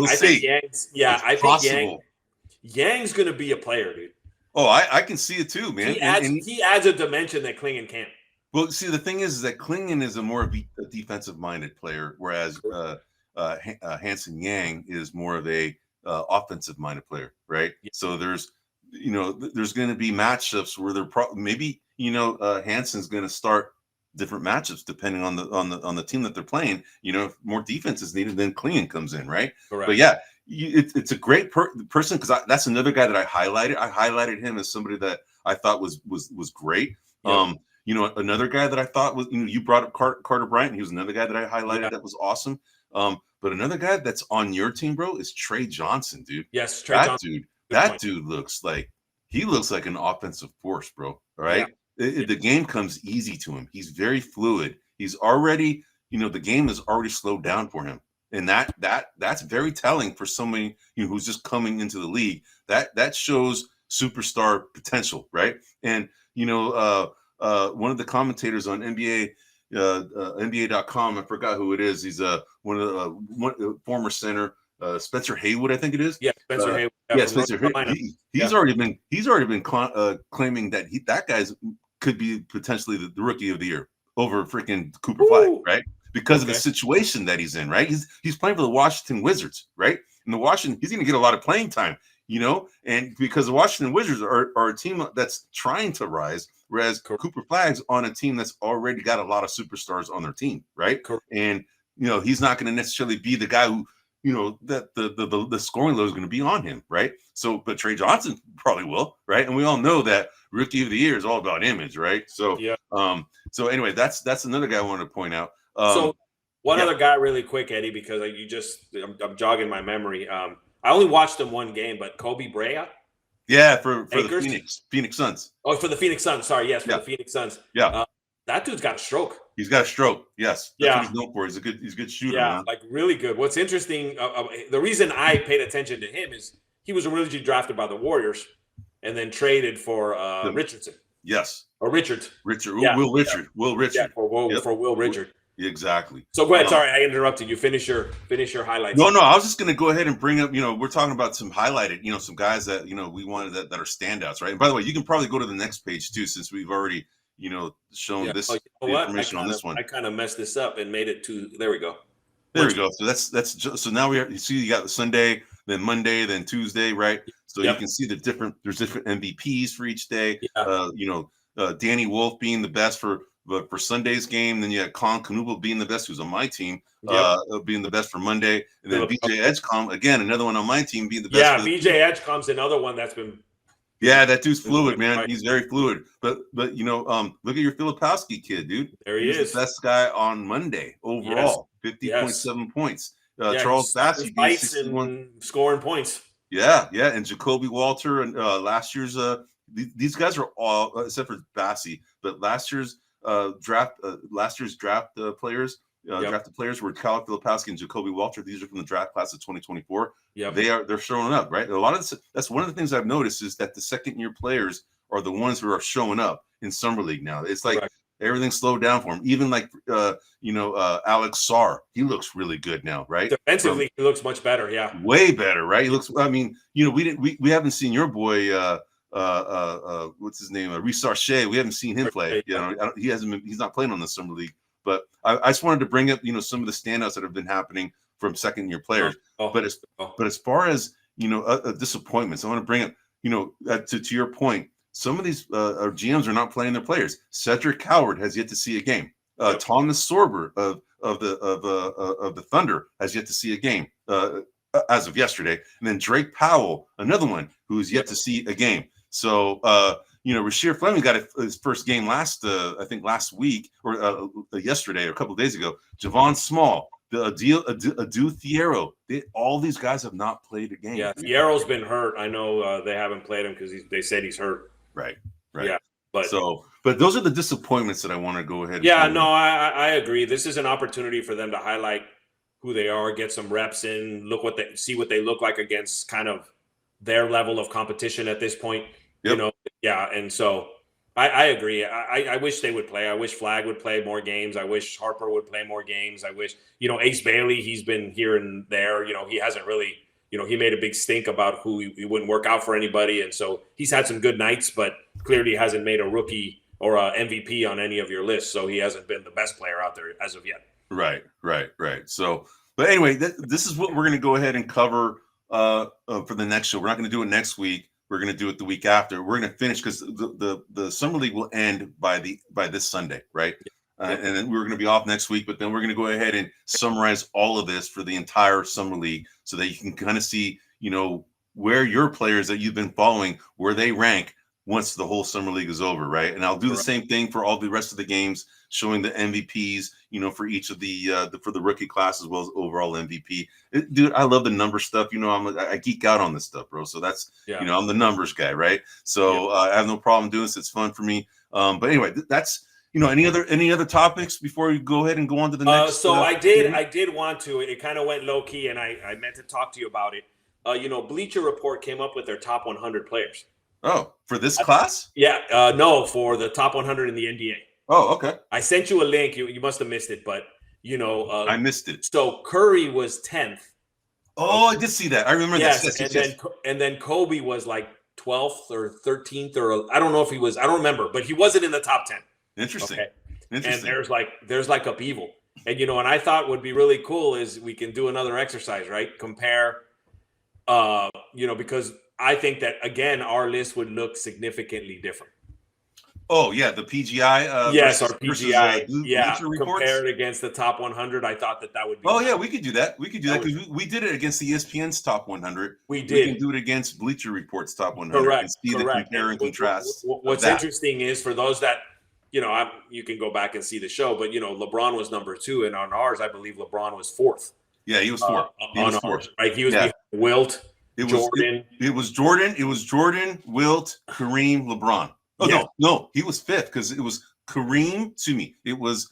B: Yang's going to be a player, dude.
A: Oh, I can see it too, man.
B: He adds a dimension that Klingon can't.
A: Well, see, the thing is that Klingon is a more defensive-minded player, whereas Hansen Yang is more of a offensive-minded player, right? Yeah. So there's going to be matchups where maybe Hansen's going to start different matchups depending on the team that they're playing. If more defense is needed, then Klingon comes in, right? Correct. But yeah, it's a great person because that's another guy that I highlighted. I highlighted him as somebody that I thought was great. Yeah. Another guy that I thought was, you brought up Carter Bryant. He was another guy that I highlighted that was awesome. But another guy that's on your team, bro, is Trey Johnson, dude.
B: Yes, Trey Johnson.
A: That dude looks like an offensive force, bro. All right. Yeah. The game comes easy to him. He's very fluid. He's already, the game is already slowed down for him. And that's very telling for somebody who's just coming into the league. That shows superstar potential, right? And one of the commentators on NBA.com, I forgot who it is. He's one of the former center, Spencer Haywood, I think it is.
B: Yeah, Spencer Haywood.
A: Yeah, Spencer Haywood. He's already been claiming that that guy's could be potentially the rookie of the year over freaking Cooper Flag, right? Because of the situation that he's in, right? He's playing for the Washington Wizards, right? In the Washington, he's going to get a lot of playing time. and because the Washington Wizards are a team that's trying to rise, whereas Cooper Flagg's on a team that's already got a lot of superstars on their team, right? And he's not going to necessarily be the guy who that the scoring load is going to be on him, right? So, but Trey Johnson probably will, right? And we all know that Rookie of the Year is all about image, right? So, so anyway, that's another guy I wanted to point out.
B: So one other guy really quick, Eddie, because I'm jogging my memory. I only watched him one game, but Kobe Bryant.
A: Yeah, for the Phoenix Suns.
B: Oh, for the Phoenix Suns. Sorry, yes, for the Phoenix Suns.
A: Yeah,
B: that dude's got a stroke.
A: He's got a stroke. Yes, that's what he's known for. He's a good shooter.
B: Yeah,
A: man.
B: like really good. What's interesting, the reason I paid attention to him is he was originally drafted by the Warriors and then traded for Richardson.
A: Yes,
B: or Richard.
A: Yeah. Will Richard. Yeah,
B: for Will Richard.
A: Exactly.
B: So go ahead. Sorry, I interrupted you. Finish your highlights.
A: No. I was just going to go ahead and bring up. We're talking about some highlighted. Some guys that we wanted that are standouts, right? And by the way, you can probably go to the next page too, since we've already shown this information on this one.
B: I kind of messed this up and made it to. There we go.
A: There we go. So that's just, so now you see you got the Sunday, then Monday, then Tuesday, right? So you can see there's different MVPs for each day. Danny Wolf being the best for Sunday's game. Then you had Con Canuble being the best, who's on my team, being the best for Monday. And then BJ Edgecombe, again, another one on my team, being the best.
B: Yeah, BJ Edgecombe's another one that's been.
A: Yeah, that dude's fluid, man. He's very fluid. But look at your Filipowski kid, dude.
B: There he is.
A: The best guy on Monday overall. 50.7 points. Charles Bassey being 61,
B: scoring points.
A: Yeah, and Jacoby Walter and last year's these guys are all except for Bassey, but last year's draft players. Drafted players were Kyle Filipowski and Jacoby Walter. These are from the draft class of 2024. They're showing up, right? A lot of this, that's one of the things I've noticed is that the second year players are the ones who are showing up in summer league now. It's like everything slowed down for him. Even like Alex Sarr, he looks really good now, right?
B: Defensively, he looks much better. Yeah,
A: way better, right? He looks. I mean, we haven't seen your boy. What's his name? Reece Shea. We haven't seen him play. He's not playing on the summer league. But I just wanted to bring up, some of the standouts that have been happening from second-year players. But as far as disappointments, I want to bring up, to your point, some of these GMs are not playing their players. Cedric Howard has yet to see a game. Thomas Sorber of the Thunder has yet to see a game as of yesterday, and then Drake Powell, another one who is yet to see a game. So. Rasheer Fleming got his first game last week or yesterday or a couple of days ago. Javon Small, Adu Thiero, all these guys have not played a game.
B: Yeah, Thiero's been hurt. I know they haven't played him because they said he's hurt.
A: Right.
B: Yeah, but
A: those are the disappointments that I want to go ahead.
B: I agree. This is an opportunity for them to highlight who they are, get some reps in, see what they look like against kind of their level of competition at this point. And so I agree. I wish they would play. I wish Flagg would play more games. I wish Harper would play more games. I wish, Ace Bailey, he's been here and there. He hasn't really, he made a big stink about who he wouldn't work out for anybody. And so he's had some good nights, but clearly hasn't made a rookie or a MVP on any of your lists. So he hasn't been the best player out there as of yet.
A: Right. So, but anyway, this is what we're going to go ahead and cover for the next show. We're not going to do it next week. We're going to do it the week after. We're going to finish because the summer league will end by this Sunday, right? And then we're going to be off next week, but then we're going to go ahead and summarize all of this for the entire summer league so that you can kind of see, where your players that you've been following, where they rank once the whole summer league is over, right? And I'll do the same thing for all the rest of the games, showing the MVPs, for each of for the rookie class as well as overall MVP. Dude, I love the number stuff. I geek out on this stuff, bro. So that's, I'm the numbers guy, right? So I have no problem doing this. It's fun for me. But anyway, that's, any other topics before we go ahead and go on to the next?
B: So I did want to. It kind of went low key, and I meant to talk to you about it. Bleacher Report came up with their top 100 players.
A: Oh, for this class?
B: Yeah, no, for the top 100 in the NBA.
A: Oh, okay.
B: I sent you a link. You must have missed it, but
A: I missed it.
B: So Curry was 10th.
A: Oh, I did see that. I remember that.
B: And then Kobe was like 12th or 13th, or I don't know if he was. I don't remember, but he wasn't in the top 10.
A: Interesting.
B: Okay? Interesting. And there's like upheaval, and and I thought would be really cool is we can do another exercise, right? Compare, because I think that again our list would look significantly different.
A: Oh yeah, the PGI.
B: Yes,
A: versus,
B: our PGI.
A: Bleacher reports.
B: Compared against the top 100, I thought that would be.
A: Oh yeah, we could do that. We could do that because we did it against the ESPN's top 100.
B: We did.
A: We can do it against Bleacher Report's top 100 and see the compare and contrast.
B: What's interesting is for those that you can go back and see the show, but LeBron was number 2, and on ours, I believe LeBron was 4th.
A: Yeah, he was 4th.
B: Ours, right? He was behind Wilt, Jordan.
A: It was Jordan, Wilt, Kareem, LeBron. Oh no, he was 5th because it was Kareem. To me, it was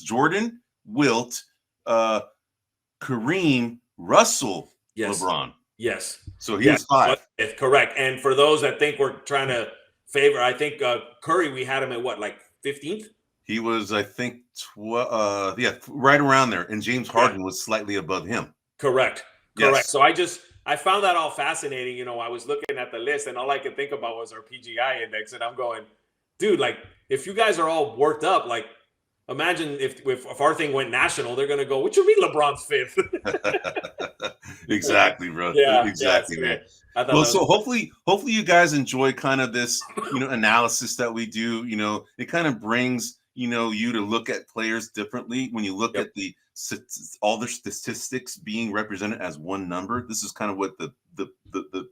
A: Jordan, Wilt, Kareem, Russell, LeBron.
B: Yes.
A: So he was 5.
B: Correct. And for those that think we're trying to favor, I think Curry, we had him at what, like 15th?
A: He was, I think, right around there. And James Harden was slightly above him.
B: Correct.
A: Yes.
B: So I found that all fascinating. I was looking at the list and all I could think about was our PGI index. And I'm going, dude, like, if you guys are all worked up, like, imagine if our thing went national, they're going to go, what you mean LeBron's 5th?
A: Exactly, bro.
B: Yeah,
A: exactly, man. Well, so hopefully you guys enjoy kind of this, analysis that we do. It kind of brings, you to look at players differently when you look at all the statistics being represented as one number. This is kind of what the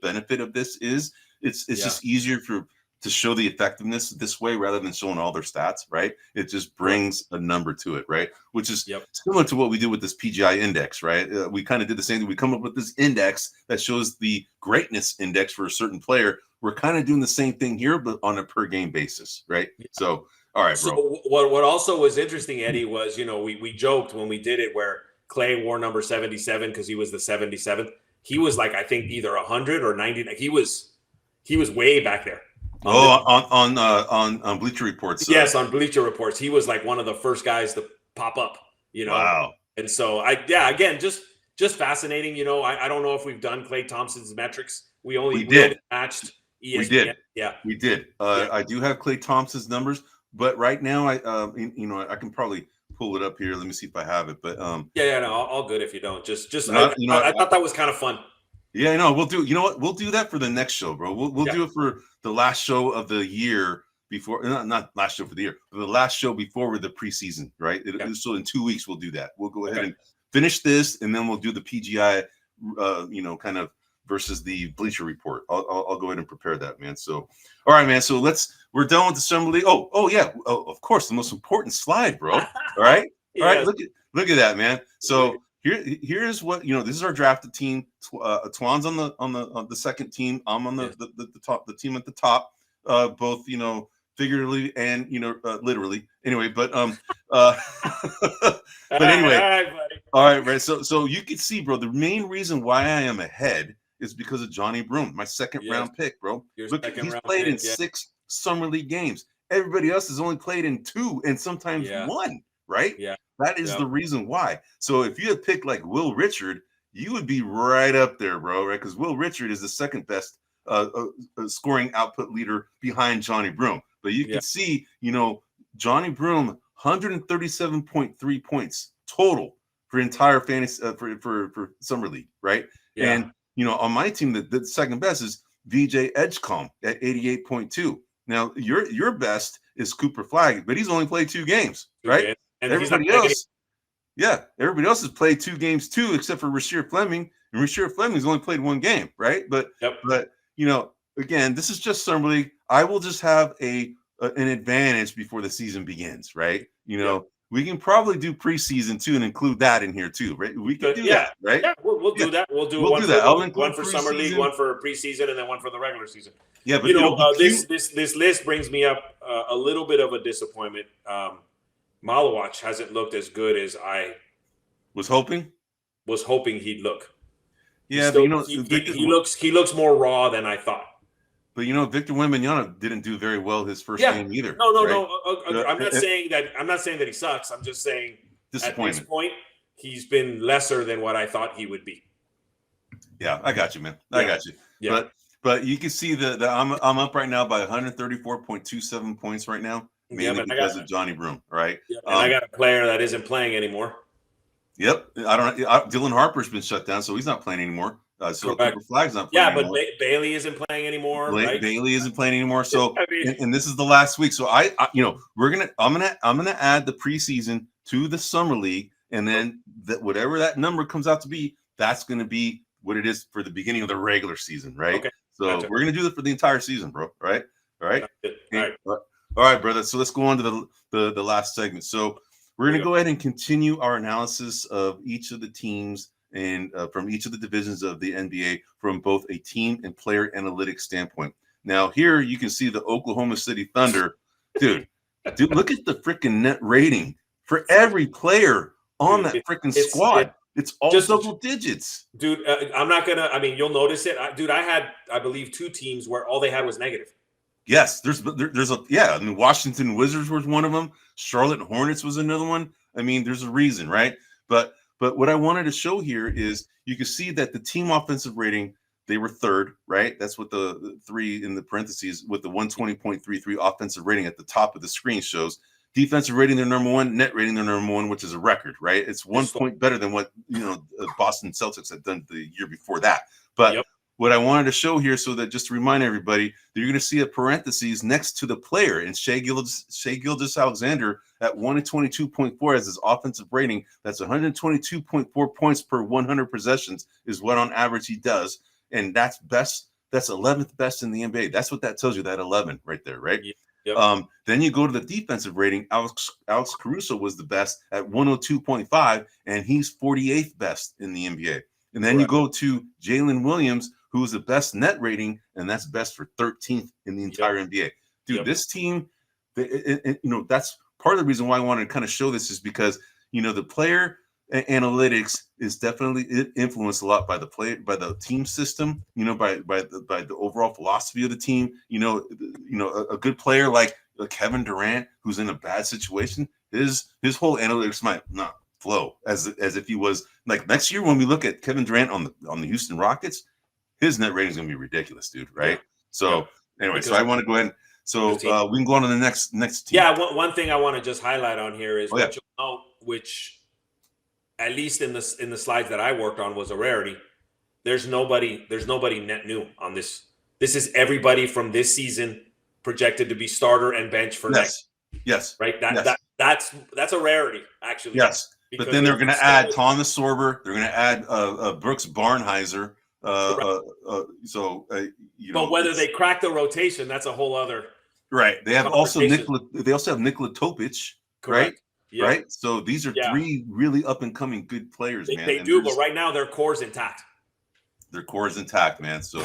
A: benefit of this is. It's just easier to show the effectiveness this way rather than showing all their stats, right? It just brings a number to it, right? Which is similar to what we did with this PGI index, right? We kind of did the same thing. We come up with this index that shows the greatness index for a certain player. We're kind of doing the same thing here, but on a per game basis, right? Yeah. So, all right, bro.
B: So what also was interesting, Eddie, was, we joked when we did it where Clay wore number 77 because he was the 77th. He was like, I think either 100 or 90. He was way back there.
A: On Bleacher Reports.
B: Yes, on Bleacher Reports. He was like one of the first guys to pop up,
A: Wow.
B: And so again, just fascinating. I don't know if we've done Klay Thompson's metrics. We only matched ESPN.
A: We did.
B: Yeah.
A: We did. I do have Klay Thompson's numbers, but right now I can probably pull it up here. Let me see if I have it. But
B: all good if you don't. I thought that was kind of fun.
A: Yeah, no, we'll do. You know what? We'll do that for the next show, bro. We'll do it for the last show of the year before. Not last show for the year, but the last show before the preseason, right? So in 2 weeks we'll do that. We'll go ahead and finish this, and then we'll do the PGI, kind of versus the Bleacher Report. I'll go ahead and prepare that, man. So, all right, man. So we're done with the Summer League. Oh yeah. Oh, of course, the most important slide, bro. All right. All right. Look at that, man. So. Here's what this is our drafted team. Twan's on the second team. I'm on the top, the team at the top. Both figuratively and literally. Anyway, but anyway. All right, right. So you can see, bro. The main reason why I am ahead is because of Johnny Broome, my second round pick, bro. Look, he's played in 6 Summer League games. Everybody else has only played in 2 and sometimes 1. Right?
B: Yeah.
A: That is the reason why. So if you had picked like Will Richard, you would be right up there, bro, right? Because Will Richard is the second best scoring output leader behind Johnny Broome. But you can see, Johnny Broome, 137.3 points total for entire fantasy for Summer League, right? Yeah. And on my team, the second best is VJ Edgecombe at 88.2. Now your best is Cooper Flagg, but he's only played 2 games, right? And everybody else has played 2 games too, except for Rasheer Fleming. And Rasheer Fleming's only played 1 game, right? But again, this is just Summer League. I will just have an advantage before the season begins, right? We can probably do preseason too and include that in here too, right? We can do that, right?
B: Yeah, we'll do that. We'll do one for Summer League, one for preseason, and then one for the regular season.
A: Yeah, but
B: this list brings me up a little bit of a disappointment. Malawach hasn't looked as good as I
A: was hoping
B: he'd look.
A: Yeah,
B: but he looks more raw than I thought.
A: But Victor Wembanyama didn't do very well his first game either.
B: No. I'm not saying that he sucks. I'm just saying at this point he's been lesser than what I thought he would be.
A: Yeah, I got you, man. I got you. Yeah. But you can see that I'm up right now by 134.27 points right now. Mainly because of Johnny Broome, right?
B: Yeah, and I got a player that isn't playing anymore.
A: Yep. Dylan Harper's been shut down, so he's not playing anymore. So Cooper Flag's not playing anymore.
B: But Bailey isn't playing anymore, right?
A: Bailey isn't playing anymore. So,
B: I mean,
A: and this is the last week. So I'm gonna add the preseason to the summer league, and then whatever that number comes out to be, that's gonna be what it is for the beginning of the regular season, right?
B: Okay.
A: So
B: Gotcha.
A: we're gonna do it for the entire season, bro. All right.
B: All
A: right, brother. So let's go on to the last segment. So we're gonna go ahead and continue our analysis of each of the teams and from each of the divisions of the NBA from both a team and player analytics standpoint. Now, here you can see the Oklahoma City Thunder. Dude, look at the freaking net rating for every player on that freaking squad. It's all just double digits.
B: Dude, I'm not going to – I mean, you'll notice it. I had, I believe, 2 teams where all they had was negative.
A: Yes, there's I mean, Washington Wizards was one of them. Charlotte Hornets was another one. I mean, there's a reason, right? But what I wanted to show here is you can see that the team offensive rating, they were third, right? That's what the 3 in the parentheses with the 120.33 offensive rating at the top of the screen shows. Defensive rating, they're number 1. Net rating, they're number 1, which is a record, right? It's 1 point better than what Boston Celtics had done the year before that. But what I wanted to show here, so that just to remind everybody, that you're going to see a parentheses next to the player, and Shai Gilgeous-Alexander at 122.4 as his offensive rating. That's 122.4 points per 100 possessions is what on average he does, and that's best. That's 11th best in the NBA. That's what that tells you. That 11 right there, right? Yep. Then you go to the defensive rating. Alex Caruso was the best at 102.5, and he's 48th best in the NBA. And then you go to Jalen Williams, who's the best net rating, and that's best for 13th in the entire NBA. Dude, this team, that's part of the reason why I wanted to kind of show this is because, the player analytics is definitely influenced a lot by the team system, by the overall philosophy of the team. A good player like Kevin Durant, who's in a bad situation, his whole analytics might not flow as if he was like next year when we look at Kevin Durant on the Houston Rockets, his net rating is going to be ridiculous, dude. Right? Anyway, so I want to go ahead. So we can go on to the next team.
B: Yeah, one thing I want to just highlight on here is what you'll note, which at least in the slides that I worked on was a rarity. There's nobody net new on this. This is everybody from this season projected to be starter and bench for next.
A: Yes.
B: Right. That's a rarity actually.
A: Yes. But then they're going to add Thomas Sorber. They're going to add Brooks Barnhizer. But
B: whether they crack the rotation, that's a whole other.
A: Right. They have also Nikola Topic. Correct. Right. Yeah. Right. So these are 3 really up and coming good players, man.
B: They do, but right now their core is intact.
A: Their core is intact, man. So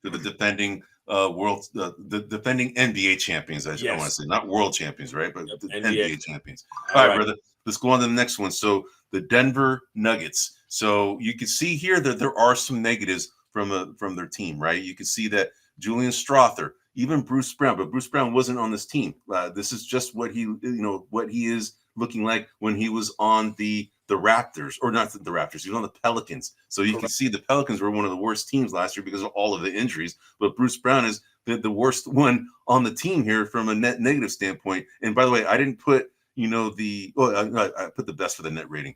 A: they're the defending the defending NBA champions, I want to say, not world champions, right? But the NBA champions. All right, brother. Let's go on to the next one. So the Denver Nuggets. So you can see here that there are some negatives from their team, right? You can see that Julian Strawther, even Bruce Brown, but Bruce Brown wasn't on this team. This is just what he is looking like when he was on the Raptors, or not the Raptors. He was on the Pelicans. So you can see the Pelicans were one of the worst teams last year because of all of the injuries. But Bruce Brown is the worst one on the team here from a net negative standpoint. And by the way, I didn't put I put the best for the net rating.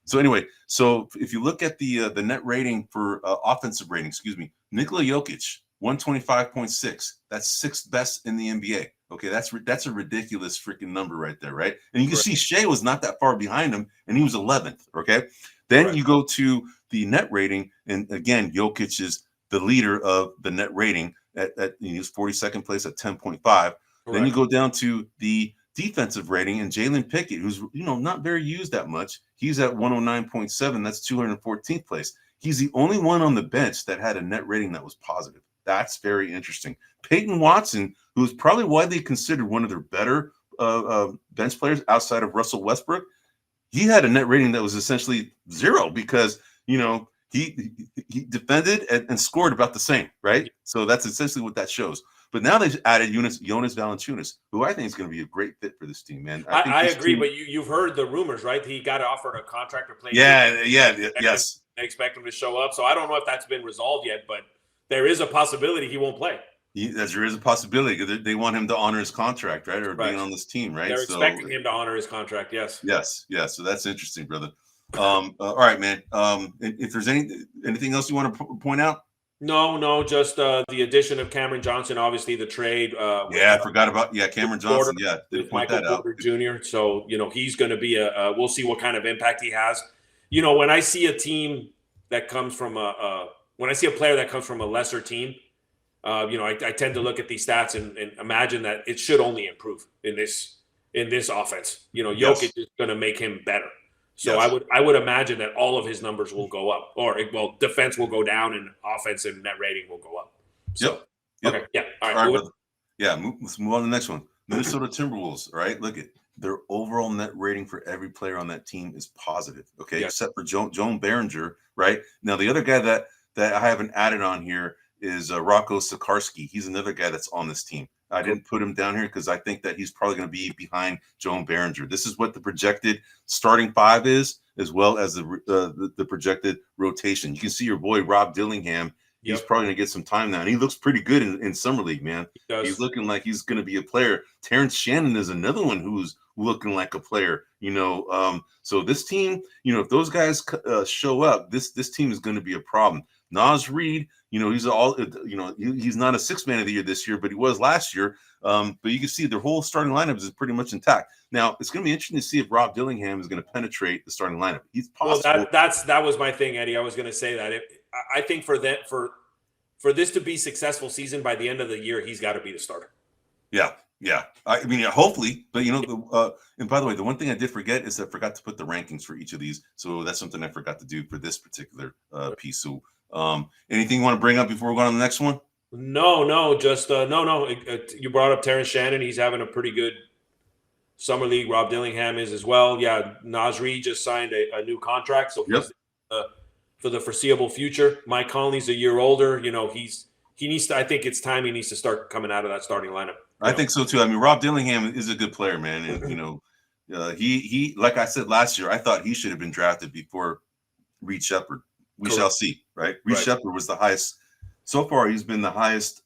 A: So anyway, so if you look at the net rating for offensive rating, Nikola Jokic, 125.6. That's 6th best in the NBA. Okay, that's a ridiculous freaking number right there, right? And you can see Shea was not that far behind him, and he was 11th. Okay, then you go to the net rating, and again, Jokic is the leader of the net rating at he was 42nd place at 10.5. Then you go down to the defensive rating, and Jalen Pickett, who's not very used that much, he's at 109.7. That's 214th place. He's the only one on the bench that had a net rating that was positive. That's very interesting. Peyton Watson, who's probably widely considered one of their better bench players outside of Russell Westbrook, he had a net rating that was essentially 0 because he defended and scored about the same, right? So that's essentially what that shows. But now they've added Jonas Valanciunas, who I think is going to be a great fit for this team, man.
B: I agree, but you've heard the rumors, right? He got offered a contract to play.
A: Yes.
B: They expect him to show up. So I don't know if that's been resolved yet, but there is a possibility he won't play.
A: There is a possibility because they want him to honor his contract, right? Or being on this team, right?
B: They're expecting him to honor his contract, yes.
A: Yes. So that's interesting, brother. All right, man. If there's anything else you want to point out?
B: No, just the addition of Cameron Johnson, obviously the trade.
A: Yeah, I forgot about Cameron Johnson. Yeah, didn't
B: with
A: point
B: Michael
A: that out.
B: Porter Jr. So he's going to be we'll see what kind of impact he has. When I see a team that comes from when I see a player that comes from a lesser team, I tend to look at these stats and imagine that it should only improve in this offense.
A: Yes.
B: Jokic is going to make him better. So
A: Yes.
B: I would imagine that all of his numbers will go up, or defense will go down and offense and net rating will go up. So,
A: Yep.
B: Okay. Yeah. All right.
A: All right, brother. Let's move on to the next one. Minnesota Timberwolves. All right. Look at their overall net rating for every player on that team is positive. Okay.
B: Yeah.
A: Except for Joan Behringer. Right. Now, the other guy that I haven't added on here is Rocco Sikorsky. He's another guy that's on this team. I didn't put him down here because I think that he's probably going to be behind Joan Behringer. This is what the projected starting five is, as well as the projected rotation. You can see your boy Rob Dillingham. He's probably going to get some time now. And he looks pretty good in Summer League, man. He's looking like he's going to be a player. Terrence Shannon is another one who's looking like a player, So this team, if those guys show up, this team is going to be a problem. Naz Reid, he's he's not a sixth man of the year this year, but he was last year. But you can see their whole starting lineup is pretty much intact. Now, it's going to be interesting to see if Rob Dillingham is going to penetrate the starting lineup. He's possible.
B: Well, that was my thing, Eddie. I was going to say that. I think for this to be a successful season by the end of the year, he's got to be the starter.
A: Yeah. I mean, hopefully, but and by the way, the one thing I did forget is I forgot to put the rankings for each of these. So that's something I forgot to do for this particular piece. So, anything you want to bring up before we go on to the next one?
B: No, just no. You brought up Terrence Shannon. He's having a pretty good Summer League. Rob Dillingham is as well. Yeah, Naz Reid just signed a new contract, so he's for the foreseeable future. Mike Conley's a year older. He needs to. I think it's time he needs to start coming out of that starting lineup.
A: I think so too. I mean, Rob Dillingham is a good player, man, and he like I said last year, I thought he should have been drafted before Reed Shepherd. We shall see, right? Reed Shepherd was the highest so far. He's been the highest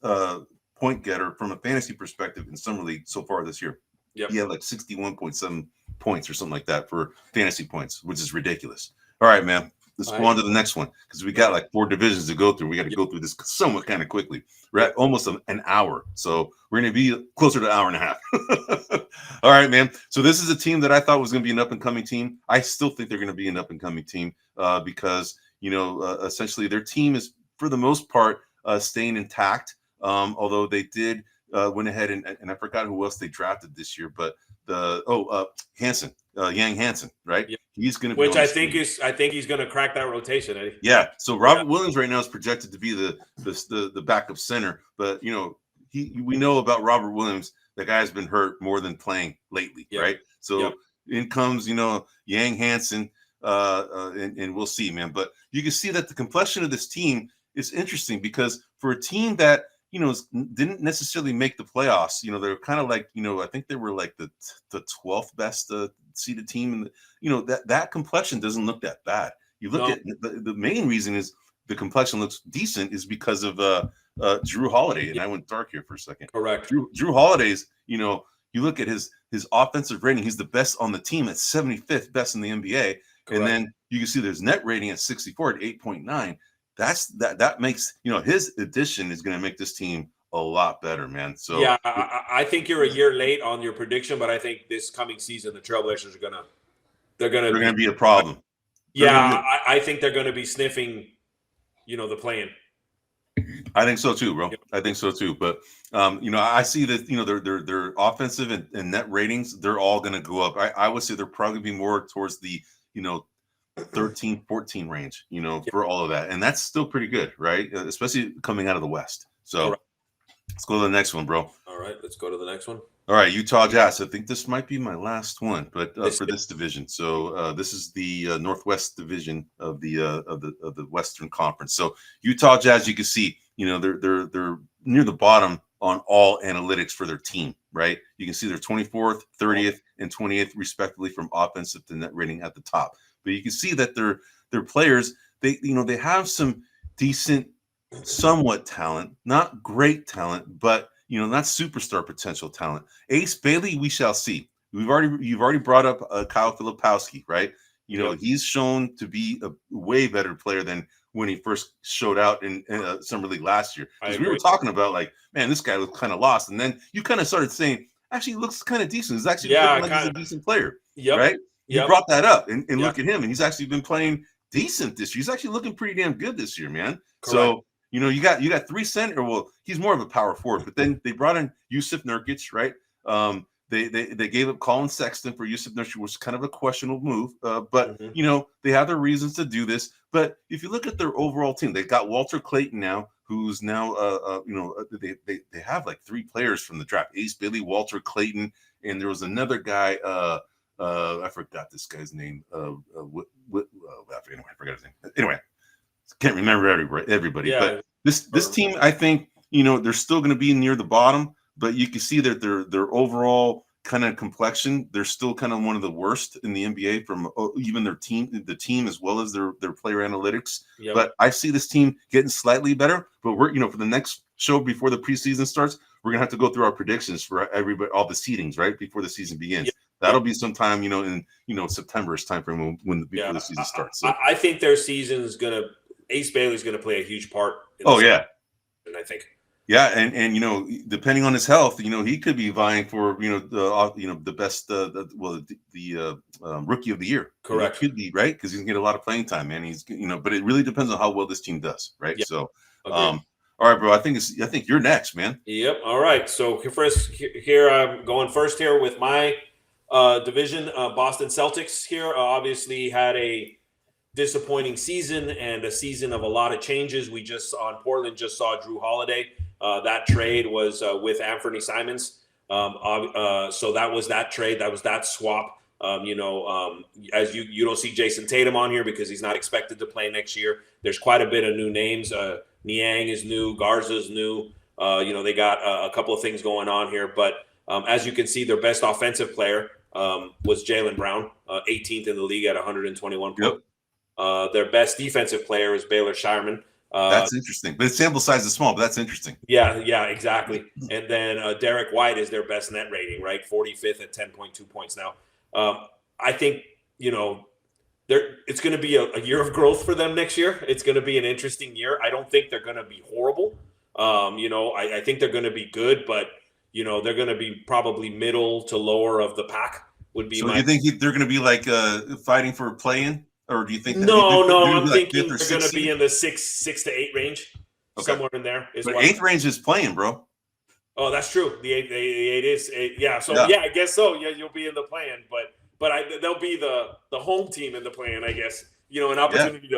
A: point getter from a fantasy perspective in Summer League so far this year.
B: Yep.
A: He had like 61.7 points or something like that for fantasy points, which is ridiculous. All right, man. Let's go on to the next one because we got like 4 divisions to go through. We got to go through this somewhat kind of quickly. We're at almost an hour, so we're going to be closer to an hour and a half. All right, man. So this is a team that I thought was going to be an up-and-coming team. I still think they're going to be an up-and-coming team because, essentially their team is, for the most part, staying intact, although they did went ahead and I forgot who else they drafted this year, but Hansen, Yang Hansen, right? Yep. He's going to be,
B: I think he's going to crack that rotation, Eddie.
A: Yeah. So Robert Williams right now is projected to be the backup center, but we know about Robert Williams. The guy's been hurt more than playing lately, right? So in comes Yang Hansen, and we'll see, man. But you can see that the complexion of this team is interesting because for a team that didn't necessarily make the playoffs. They're kind of like, I think they were like the 12th best seeded team, and that complexion doesn't look that bad. You look at the main reason is the complexion looks decent is because of Drew Holiday, and I went dark here for a second.
B: Correct.
A: Drew Holiday's, you look at his offensive rating, he's the best on the team at 75th best in the NBA, correct. And then you can see there's net rating at 64 at 8.9. That makes his addition is going to make this team a lot better, man. So
B: yeah, I think you're a year late on your prediction, but I think this coming season the Trailblazers are gonna
A: be a problem.
B: Yeah, I think they're gonna be sniffing, the play-in.
A: I think so too, bro. Yep. I think so too. But I see that their offensive and net ratings, they're all gonna go up. I would say they're probably be more towards the 13, 14 range, for all of that. And that's still pretty good, right? Especially coming out of the West. So let's go to the next one, bro.
B: All right, let's go to the next one.
A: All right, Utah Jazz. I think this might be my last one, but for this division. So this is the Northwest division of the Western Conference. So Utah Jazz, you can see, they're near the bottom on all analytics for their team, right? You can see they're 24th, 30th, and 28th respectively from offensive to net rating at the top. But you can see that their players, they have some decent, somewhat talent, not great talent, but not superstar potential talent. Ace Bailey, we shall see. You've already brought up Kyle Filipowski, right? You know, he's shown to be a way better player than when he first showed out in Summer League last year. Because we were talking about like, man, this guy was kind of lost. And then you kind of started saying, actually, he looks kind of decent. He's actually looking like he's a decent player. Right? You brought that up. And look at him. And he's actually been playing decent this year. He's actually looking pretty damn good this year, man. Correct. So, you know, you got three center. Well, he's more of a power forward. But then they brought in Yusuf Nurkic, right? They gave up Colin Sexton for Yusuf Nurkic, which was kind of a questionable move. But you know, they have their reasons to do this. But if you look at their overall team, they got Walter Clayton now, who's now you know, they have like three players from the draft: Ace Bailey, Walter Clayton, and there was another guy. I forgot this guy's name. I forgot his name. Anyway, can't remember everybody. Yeah. But this team, I think, you know, they're still going to be near the bottom. But you can see that their overall kind of complexion, they're still kind of one of the worst in the NBA from even the team as well as their player analytics. Yep. But I see this team getting slightly better. But we're, you know, for the next show before the preseason starts, we're gonna have to go through our predictions for everybody, all the seedings, right, before the season begins. Yep. That'll be sometime, you know, in September-ish time frame before the season starts. So
B: I think their season's Ace Bailey's gonna play a huge part.
A: And
B: I think.
A: Yeah, and you know, depending on his health, you know, he could be vying for the best rookie of the year.
B: Correct.
A: He could be, right, because he's gonna get a lot of playing time, man. He's, you know, but it really depends on how well this team does, right? Yep. So, all right, bro. I think you're next, man.
B: Yep. All right. So first here, I'm going first here with my division. Boston Celtics here obviously had a disappointing season and a season of a lot of changes. We just Portland just saw Drew Holiday. That trade was with Anthony Simons. So that was that trade. That was that swap. As you don't see Jason Tatum on here because he's not expected to play next year. There's quite a bit of new names. Niang is new. Garza's new. They got a couple of things going on here. But as you can see, their best offensive player was Jalen Brown, 18th in the league at 121 points. Their best defensive player is Baylor Shireman.
A: That's interesting, but the sample size is small, but that's interesting.
B: Yeah, exactly. And then Derek White is their best net rating, right? 45th at 10.2 points now. I think, it's going to be a year of growth for them next year. It's going to be an interesting year. I don't think they're going to be horrible. I think they're going to be good, but, they're going to be probably middle to lower of the pack would be.
A: So you think they're going to be like fighting for a play-in? Or do you think that
B: I'm thinking they're going to be in the 6 to 8 range, somewhere in there.
A: But 8th range is playing, bro.
B: Oh, that's true. The 8 is 8. Yeah. So I guess so. Yeah, you'll be in the play-in, but they'll be the home team in the play-in, I guess. An opportunity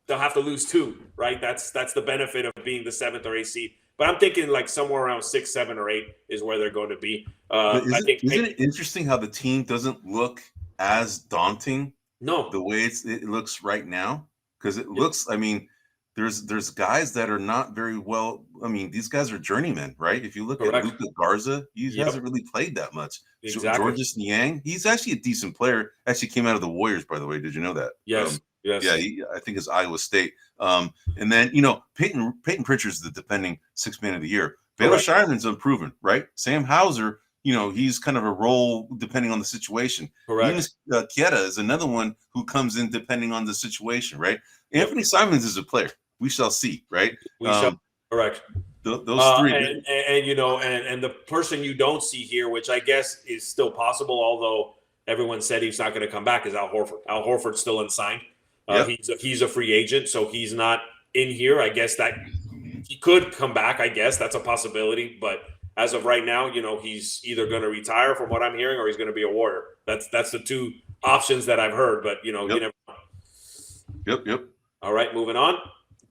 B: they'll have to lose 2, right? That's the benefit of being the 7th or 8th seed. But I'm thinking like somewhere around 6, 7, or 8 is where they're going to be.
A: Isn't it interesting how the team doesn't look as daunting?
B: No,
A: the way it looks right now, because it looks. I mean, there's guys that are not very well. I mean, these guys are journeymen, right? If you look at Luka Garza, he hasn't really played that much.
B: Exactly.
A: Georges Niang, he's actually a decent player. Actually, came out of the Warriors, by the way. Did you know that?
B: Yes. Yes.
A: Yeah, I think it's Iowa State. And then Peyton Pritchard's the defending 6th man of the year. Baylor Shireman's unproven, right? Sam Hauser. He's kind of a role depending on the situation.
B: Correct.
A: Kieta is another one who comes in depending on the situation, right? Anthony Simons is a player. We shall see, right?
B: We shall. Correct.
A: Those three.
B: And the person you don't see here, which I guess is still possible, although everyone said he's not going to come back, is Al Horford. Al Horford's still unsigned. He's a free agent, so he's not in here. I guess that he could come back. I guess that's a possibility, but as of right now, he's either going to retire from what I'm hearing or he's going to be a Warrior. That's the 2 options that I've heard, but you never know.
A: Yep.
B: All right, moving on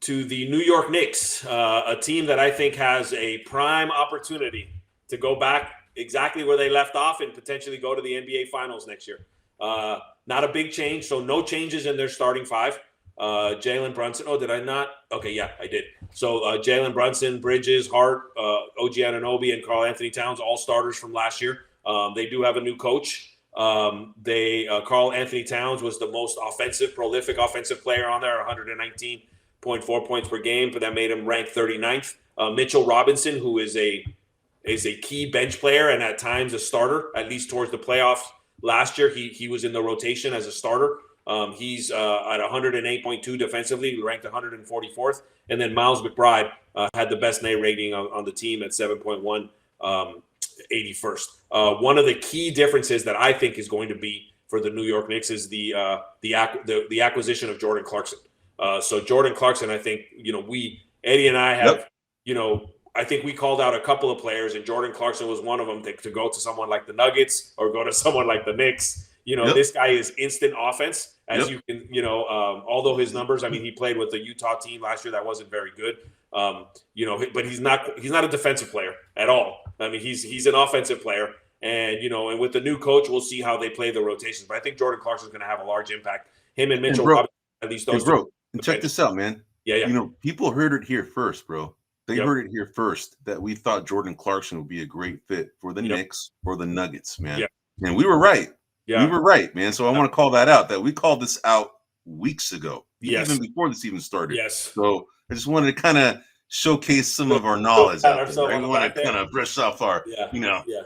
B: to the New York Knicks, a team that I think has a prime opportunity to go back exactly where they left off and potentially go to the NBA Finals next year. Not a big change, so no changes in their starting 5. Jalen Brunson. Oh, did I not? Okay, yeah, I did. So Jalen Brunson, Bridges, Hart, OG Anunoby, and Karl Anthony Towns, all starters from last year. They do have a new coach. Karl Anthony Towns was the most prolific offensive player on there, 119.4 points per game, but that made him rank 39th. Mitchell Robinson, who is a key bench player and at times a starter, at least towards the playoffs last year, he was in the rotation as a starter. He's at 108.2 defensively, ranked 144th. And then Miles McBride had the best net rating on the team at 7.1, 81st. One of the key differences that I think is going to be for the New York Knicks is the acquisition of Jordan Clarkson. So Jordan Clarkson, I think, Eddie and I have, I think we called out a couple of players, and Jordan Clarkson was one of them to go to someone like the Nuggets or go to someone like the Knicks. This guy is instant offense, as you can, although his numbers, I mean, he played with the Utah team last year that wasn't very good, but he's not a defensive player at all. I mean, he's an offensive player, and and with the new coach, we'll see how they play the rotations. But I think Jordan Clarkson is going to have a large impact. Him and Mitchell Robinson, at least those two.
A: And check this out, man.
B: Yeah.
A: People heard it here first, bro. They heard it here first that we thought Jordan Clarkson would be a great fit for the Knicks or the Nuggets, man.
B: Yep.
A: And we were right.
B: Yeah.
A: We were right, man. So I want to call that out, that we called this out weeks ago, even before this even started.
B: Yes.
A: So I just wanted to kind of showcase some of our knowledge out there. Right? We want to kind of brush off our,
B: Yep.
A: Anyway.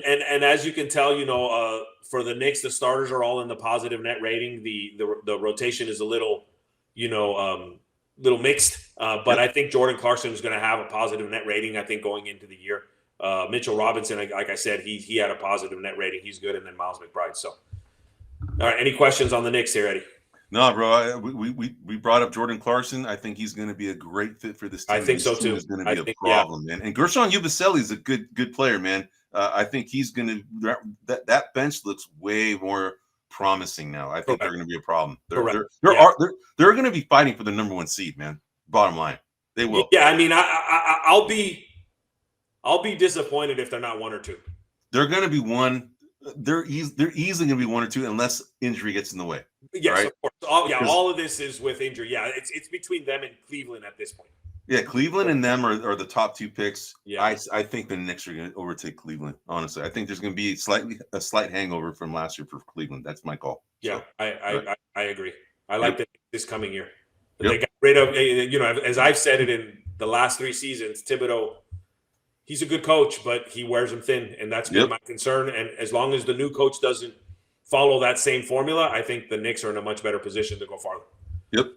B: And as you can tell, for the Knicks, the starters are all in the positive net rating. The rotation is a little, little mixed. But I think Jordan Clarkson is going to have a positive net rating, I think, going into the year. Mitchell Robinson, like I said, he had a positive net rating. He's good. And then Miles McBride. So, all right. Any questions on the Knicks here, Eddie?
A: No, bro. We brought up Jordan Clarkson. I think he's going to be a great fit for this team.
B: I think so too.
A: Is going to be a problem, man. And Gershon Yabusele is a good player, man. I think he's going to that bench looks way more promising now. I think they're going to be a problem. They're going to be fighting for the number 1 seed, man. Bottom line, they will.
B: Yeah, I mean, I'll be disappointed if they're not 1 or 2.
A: They're going to be 1. They're easily going to be 1 or 2 unless injury gets in the way.
B: Yes,
A: right?
B: Of course. All of this is with injury. Yeah, it's between them and Cleveland at this point.
A: Yeah, Cleveland and them are the top 2 picks.
B: Yeah.
A: I think the Knicks are going to overtake Cleveland. Honestly, I think there's going to be a slight hangover from last year for Cleveland. That's my call.
B: Yeah, so, I agree. I like that this coming year. They got rid of, as I've said it in the last 3 seasons, Thibodeau. He's a good coach, but he wears them thin, and that's been my concern. And as long as the new coach doesn't follow that same formula, I think the Knicks are in a much better position to go farther.
A: Yep.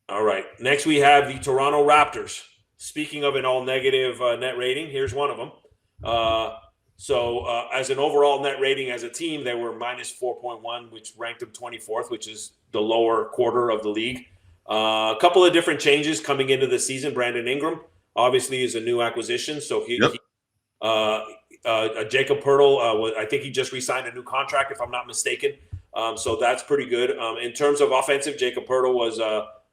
B: All right. Next, we have the Toronto Raptors. Speaking of an all-negative net rating, here's one of them. So as an overall net rating as a team, they were minus 4.1, which ranked them 24th, which is the lower quarter of the league. A couple of different changes coming into the season. Brandon Ingram obviously is a new acquisition. So Jacob Poeltl, I think he just re-signed a new contract, if I'm not mistaken. So that's pretty good. In terms of offensive, Jacob Poeltl was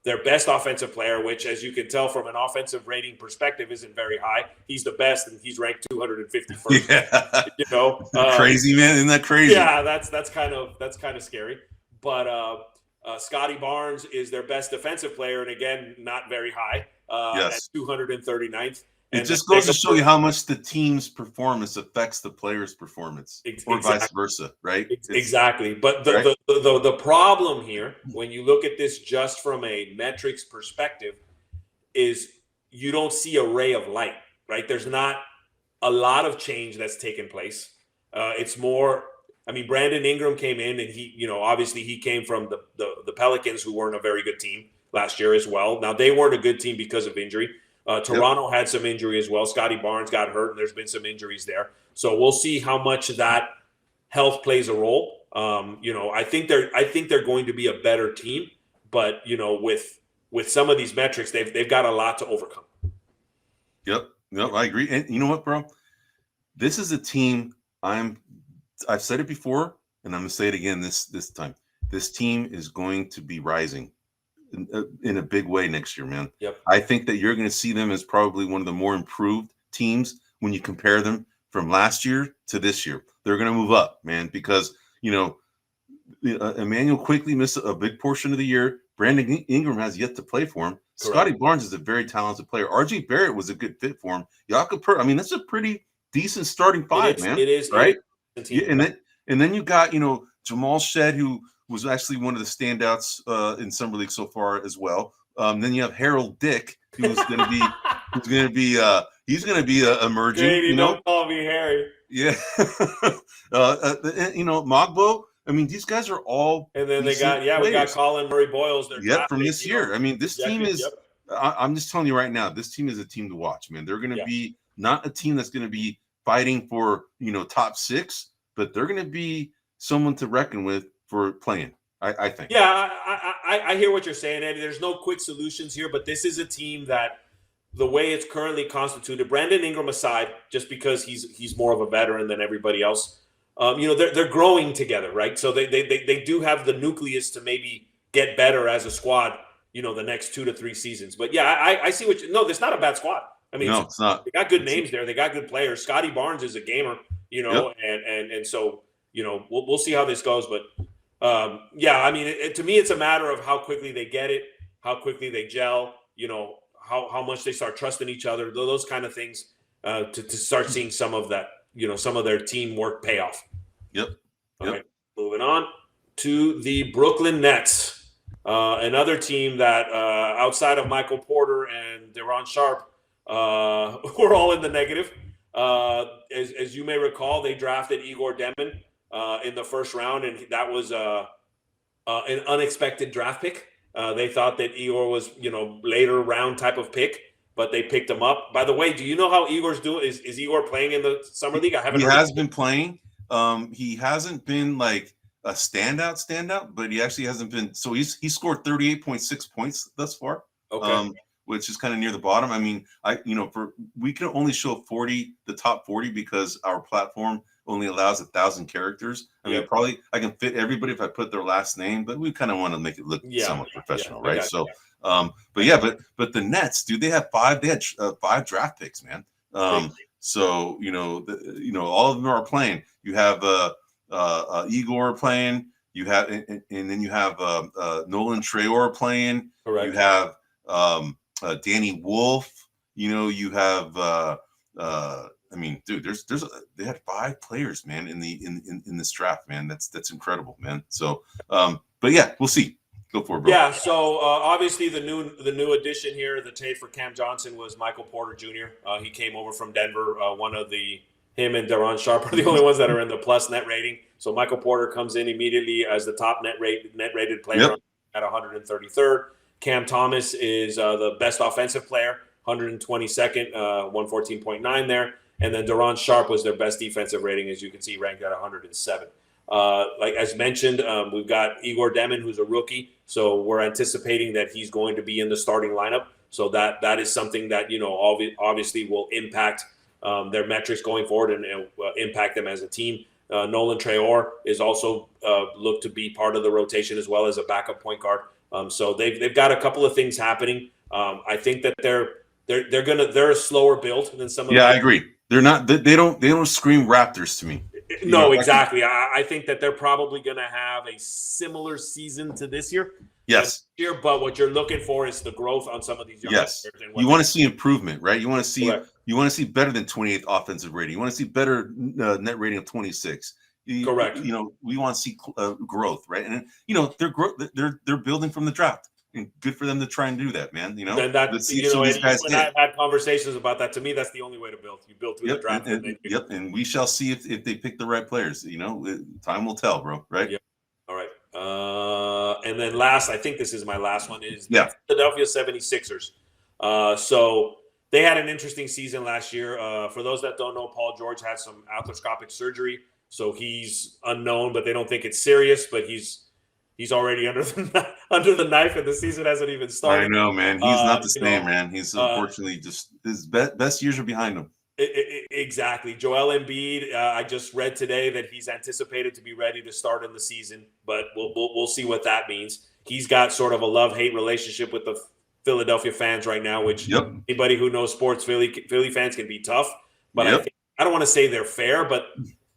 B: their best offensive player, which, as you can tell from an offensive rating perspective, isn't very high. He's the best, and he's ranked 251st.
A: Yeah. Crazy, man. Isn't that crazy?
B: Yeah, that's kind of scary. But Scottie Barnes is their best defensive player, and again, not very high. At 239th.
A: It just goes to show you how much the team's performance affects the player's performance, or vice versa, right?
B: Exactly. But the problem here, when you look at this just from a metrics perspective, is you don't see a ray of light, right? There's not a lot of change that's taken place. It's more, I mean, Brandon Ingram came in, and he, obviously he came from the Pelicans, who weren't a very good team last year as well. Now, they weren't a good team because of injury. Toronto had some injury as well. Scottie Barnes got hurt, and there's been some injuries there. So we'll see how much that health plays a role. I think they're going to be a better team, but with some of these metrics, they've got a lot to overcome.
A: Yep, I agree. And you know what, bro? This is a team I've said it before, and I'm gonna say it again this time. This team is going to be rising in a big way next year, man.
B: Yep.
A: I think that you're going to see them as probably one of the more improved teams when you compare them from last year to this year. They're going to move up, man, because, Emmanuel quickly missed a big portion of the year. Brandon Ingram has yet to play for him. Correct. Scottie Barnes is a very talented player. RJ Barrett was a good fit for him. Jakob Poeltl, I mean, that's a pretty decent starting 5, man.
B: It is.
A: Right? And then you got, Jamal Shed, who was actually one of the standouts in summer league so far as well. Then you have Harold Dick, who's going to be emerging.
B: Katie, don't call me Harry.
A: Yeah. Mogbo. I mean, these guys are all.
B: And then we got Colin Murray Boyles.
A: Yep, from this year. I mean, this team is.
B: Yep.
A: I'm just telling you right now, this team is a team to watch, man. They're going to be not a team that's going to be fighting for top 6, but they're going to be someone to reckon with for playing. I think.
B: Yeah, I hear what you're saying, Eddie. There's no quick solutions here, but this is a team that, the way it's currently constituted, Brandon Ingram aside, just because he's more of a veteran than everybody else, they're growing together, right? So they do have the nucleus to maybe get better as a squad, the next 2 to 3 seasons. But yeah, I see what you. No, that's not a bad squad. I mean,
A: no, it's not.
B: They got good names there. They got good players. Scottie Barnes is a gamer,
A: Yep.
B: and so we'll see how this goes, but. I mean, to me, it's a matter of how quickly they get it, how quickly they gel, how much they start trusting each other, those kind of things, to start seeing some of that, some of their teamwork pay off.
A: Yep.
B: All right, moving on to the Brooklyn Nets, another team that outside of Michael Porter and Deron Sharp, we're all in the negative. As you may recall, they drafted Igor Demin in the first round, and that was an unexpected draft pick. They thought that Igor was, later round type of pick, but they picked him up. By the way, do you know how Igor's doing? Is Igor playing in the summer league? I haven't.
A: He has been playing. He hasn't been like a standout, but he actually hasn't been. So he scored 38.6 points thus far.
B: Okay.
A: Which is kind of near the bottom. I mean, we can only show the top 40 because our platform only allows 1,000 characters. I mean, probably I can fit everybody if I put their last name, but we kind of want to make it look somewhat professional, right? So, but the Nets, dude, they had 5 draft picks, man. So all of them are playing. You have Igor playing. You have, and then you have Nolan Traore playing.
B: Correct.
A: You have Danny Wolf. You have. I mean, dude, they had 5 players, man, in this draft, man. That's incredible, man. So, but yeah, we'll see. Go for it, bro.
B: Yeah. So obviously the new addition here, the trade for Cam Johnson, was Michael Porter Jr. He came over from Denver. Him and Deron Sharp are the only ones that are in the plus net rating. So Michael Porter comes in immediately as the top net rated player at 133rd. Cam Thomas is the best offensive player, 122nd, 114.9 there. And then Deron Sharp was their best defensive rating, as you can see, ranked at 107. Like as mentioned, we've got Igor Demin, who's a rookie. So we're anticipating that he's going to be in the starting lineup. So that is something that, obviously will impact their metrics going forward and impact them as a team. Nolan Traore is also looked to be part of the rotation as well as a backup point guard. So they've got a couple of things happening. I think that they're a slower build than some of.
A: Yeah, I agree. They're not. They don't scream Raptors to me.
B: No, exactly. I think that they're probably going to have a similar season to this year.
A: Yes.
B: But what you're looking for is the growth on some of these young players.
A: You want to see improvement, right? You want to see better than 28th offensive rating. You want to see better net rating of 26.
B: Correct.
A: We want to see growth, right? And they're building from the draft. And good for them to try and do that, man. Let's see some of these guys
B: when I've had conversations about that, to me, that's the only way to build. You build through the draft.
A: And we shall see if they pick the right players. Time will tell, bro. Right?
B: Yep. All right. And then last, I think this is my last one, is the Philadelphia 76ers. So they had an interesting season last year. For those that don't know, Paul George had some arthroscopic surgery, so he's unknown, but they don't think it's serious. But he's already under the knife, and the season hasn't even started.
A: I know, man. He's not the same, man. He's unfortunately just his best years are behind him.
B: Exactly. Joel Embiid, I just read today that he's anticipated to be ready to start in the season, but we'll see what that means. He's got sort of a love-hate relationship with the Philadelphia fans right now, which anybody who knows sports, Philly fans can be tough. But I don't want to say they're fair, but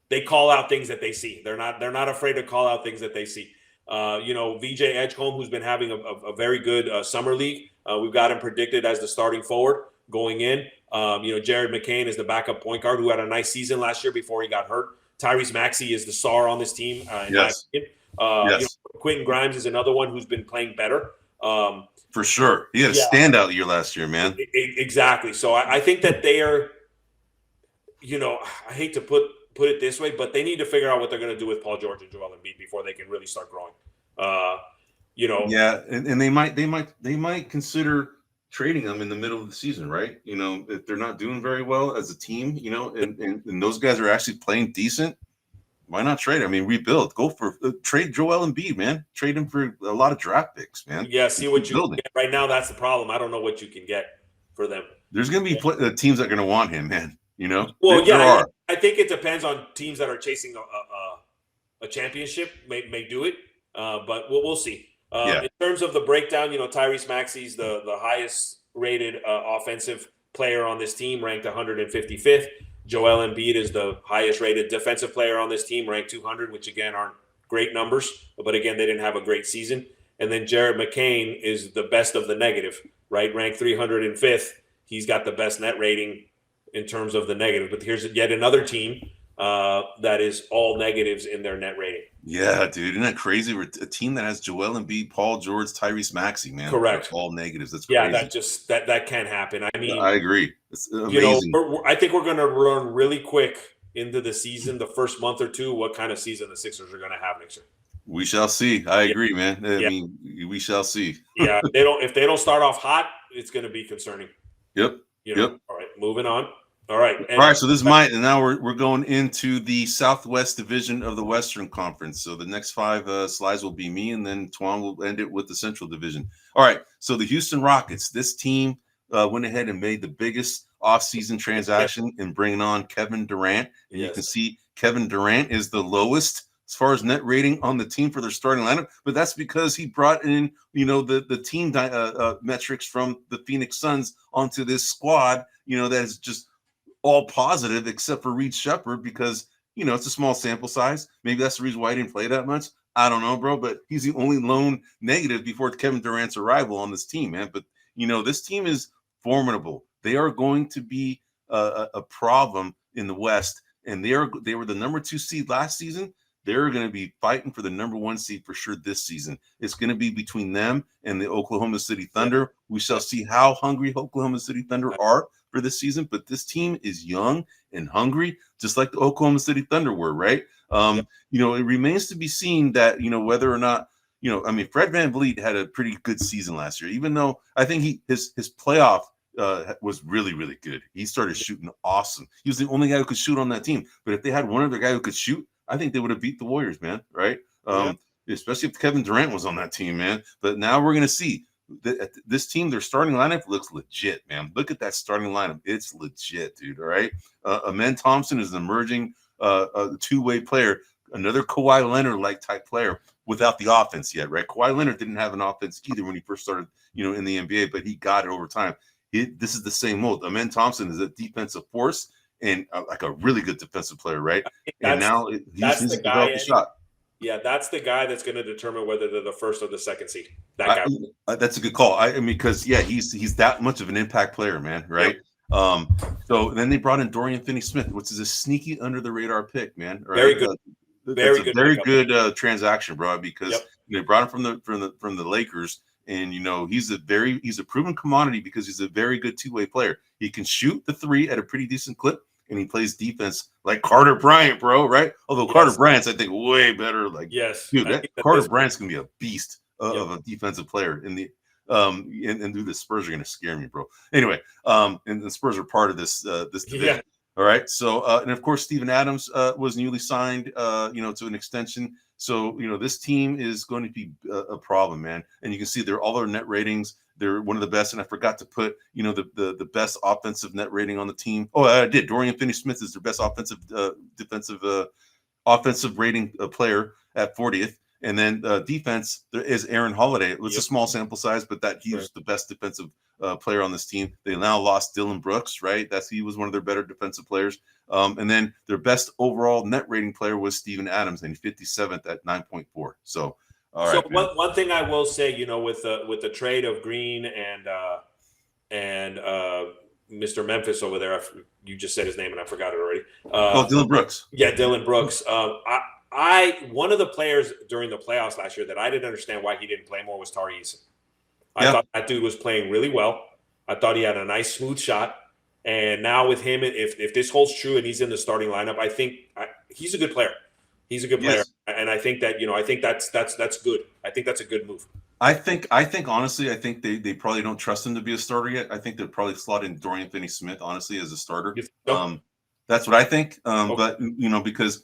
B: they call out things that they see. They're not afraid to call out things that they see. VJ Edgecombe, who's been having a very good summer league. We've got him predicted as the starting forward going in. Jared McCain is the backup point guard who had a nice season last year before he got hurt. Tyrese Maxey is the star on this team. Quentin Grimes is another one who's been playing better.
A: For sure. He had a standout year last year, man.
B: Exactly. So I think that they are, I hate to put put it this way, but they need to figure out what they're going to do with Paul George and Joel Embiid before they can really start growing.
A: Yeah, and they might consider trading them in the middle of the season, right? If they're not doing very well as a team, and those guys are actually playing decent, why not trade? I mean, rebuild. Go for trade Joel Embiid, man. Trade him for a lot of draft picks, man.
B: Yeah, see what you can get. Right now. That's the problem. I don't know what you can get for them.
A: There's going to be teams that are going to want him, man.
B: Well, there are. I think it depends on teams that are chasing a championship. May do it, but we'll see. In terms of the breakdown, Tyrese Maxey's the highest rated offensive player on this team, ranked 155th. Joel Embiid is the highest rated defensive player on this team, ranked 200, which again aren't great numbers, but again they didn't have a great season. And then Jared McCain is the best of the negative, right? Ranked 305th. He's got the best net rating in terms of the negative. But here's yet another team that is all negatives in their net rating.
A: Yeah, dude, isn't that crazy? A team that has Joel Embiid, Paul George, Tyrese Maxey, man.
B: Correct.
A: They're all negatives. That's crazy.
B: That can't happen. I mean,
A: I agree. It's amazing.
B: I think we're going to run really quick into the season, the first month or two, what kind of season the Sixers are going to have next year.
A: We shall see. I agree, man. I mean, we shall see.
B: If they don't start off hot, it's going to be concerning.
A: Yep.
B: All right, moving on. All right.
A: All right. So this is and now we're going into the Southwest Division of the Western Conference. So the next 5 slides will be me, and then Tuan will end it with the Central Division. All right. So the Houston Rockets. This team went ahead and made the biggest offseason transaction in bringing on Kevin Durant, and you can see Kevin Durant is the lowest as far as net rating on the team for their starting lineup, but that's because he brought in, the team metrics from the Phoenix Suns onto this squad, that is just all positive except for Reed Shepherd because, it's a small sample size. Maybe that's the reason why he didn't play that much. I don't know, bro, but he's the only lone negative before Kevin Durant's arrival on this team, man. But, this team is formidable. They are going to be a problem in the West, and they were the number 2 seed last season. They're going to be fighting for the number 1 seed for sure this season. It's going to be between them and the Oklahoma City Thunder. We shall see how hungry Oklahoma City Thunder are for this season, but this team is young and hungry, just like the Oklahoma City Thunder were, right? It remains to be seen that, whether or not, Fred VanVleet had a pretty good season last year, even though I think his playoff was really, really good. He started shooting awesome. He was the only guy who could shoot on that team. But if they had one other guy who could shoot, I think they would have beat the Warriors, man, right? Especially if Kevin Durant was on that team, man. But now we're going to see this team, their starting lineup looks legit, man. Look at that starting lineup. It's legit, dude, all right? Amen Thompson is an emerging two-way player, another Kawhi Leonard-like type player without the offense yet, right? Kawhi Leonard didn't have an offense either when he first started, in the NBA, but he got it over time. This is the same mold. Amen Thompson is a defensive force and like a really good defensive player, right? And now he's developed a shot.
B: Yeah, that's the guy that's going to determine whether they're the first or the second seed. That guy.
A: That's a good call. I mean, because he's that much of an impact player, man, right? Yep. So then they brought in Dorian Finney-Smith, which is a sneaky under the radar pick, man. Right?
B: Very good.
A: Very good transaction, bro. Because they brought him from the Lakers. And he's a proven commodity because he's a very good two-way player. He can shoot the 3 at a pretty decent clip, and he plays defense like Carter Bryant, bro. Right? Although Carter Bryant's, I think, way better. Like, dude, Carter Bryant's gonna be a beast of a defensive player in the and dude, the Spurs are gonna scare me, bro. Anyway, and the Spurs are part of this division. Yeah. All right. So and of course, Steven Adams was newly signed, to an extension. So, this team is going to be a problem, man. And you can see all their net ratings. They're one of the best. And I forgot to put, the best offensive net rating on the team. Oh, I did. Dorian Finney-Smith is their best offensive rating player at 40th. And then defense, there is Aaron Holiday. It's a small sample size, but he was the best defensive player on this team. They now lost Dylan Brooks, right? He was one of their better defensive players. And then their best overall net rating player was Steven Adams, and 57th at 9.4. So, all right.
B: So one thing I will say, with the trade of Green and Mr. Memphis over there, you just said his name and I forgot it already.
A: Dylan Brooks.
B: Yeah, Dylan Brooks. One of the players during the playoffs last year that I didn't understand why he didn't play more was Tari Eason. I thought that dude was playing really well. I thought he had a nice smooth shot. And now with him, if this holds true and he's in the starting lineup, I think he's a good player. He's a good player, and I think that I think that's good. I think that's a good move.
A: I think honestly, I think they probably don't trust him to be a starter yet. I think they'll probably slot in Dorian Finney-Smith honestly as a starter. That's what I think. But because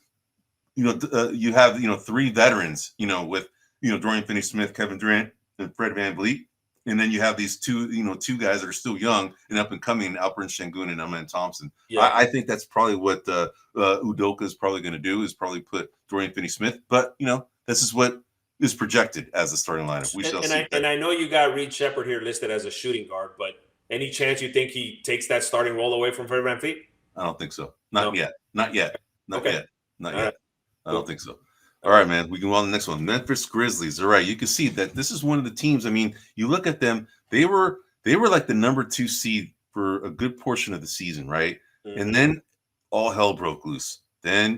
A: you have 3 veterans, with Dorian Finney-Smith, Kevin Durant, and Fred VanVleet, and then you have these two guys that are still young and up and coming, Alperen Sengun and Amen Thompson. Yeah. I think that's probably what Udoka is probably going to do, is probably put Dorian Finney-Smith. But this is what is projected as the starting lineup. We shall see.
B: And I know you got Reed Shepherd here listed as a shooting guard, but any chance you think he takes that starting role away from Fred VanVleet?
A: I don't think so. Not yet. Not yet. I don't think so. All right, man. We can go on to the next one. Memphis Grizzlies. All right. You can see that this is one of the teams. I mean, you look at them, they were like the number 2 seed for a good portion of the season, right? Mm-hmm. And then all hell broke loose. Then,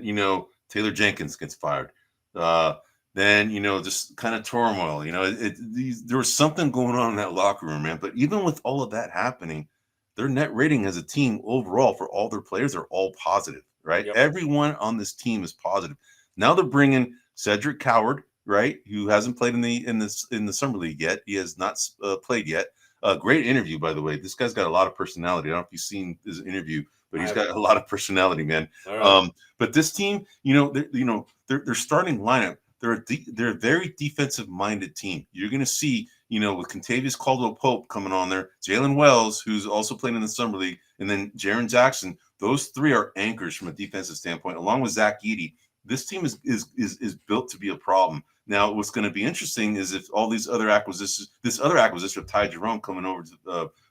A: Taylor Jenkins gets fired. Then, just kind of turmoil. There was something going on in that locker room, man. But even with all of that happening, their net rating as a team overall for all their players are all positive, right? Yep. Everyone on this team is positive. Now they're bringing Cedric Coward, right, who hasn't played in the summer league yet. He has not played yet. Great interview, by the way. This guy's got a lot of personality. I don't know if you've seen his interview, but he's got a lot of personality, man. Right. But this team, their starting lineup, they're a very defensive-minded team. You're going to see, with Kentavious Caldwell-Pope coming on there, Jalen Wells, who's also playing in the summer league, and then Jaren Jackson. Those 3 are anchors from a defensive standpoint, along with Zach Edey. This team is built to be a problem. Now, what's going to be interesting is if all these other acquisitions, this other acquisition of Ty Jerome coming over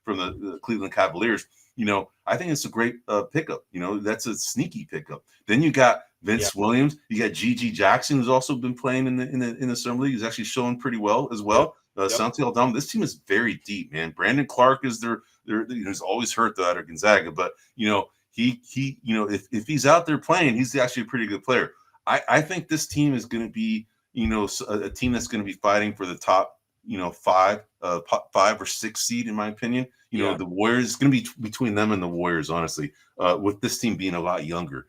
A: from the Cleveland Cavaliers, I think it's a great pickup. That's a sneaky pickup. Then you got Vince Williams. You got Gigi Jackson, who's also been playing in the summer league. He's actually showing pretty well as well. Santi Aldama. This team is very deep, man. Brandon Clark is he's always hurt though out of Gonzaga, but he if he's out there playing, he's actually a pretty good player. I think this team is going to be, a team that's going to be fighting for the top, 5 or 6 seed, in my opinion. The Warriors, it's going to be between them and the Warriors, honestly, with this team being a lot younger.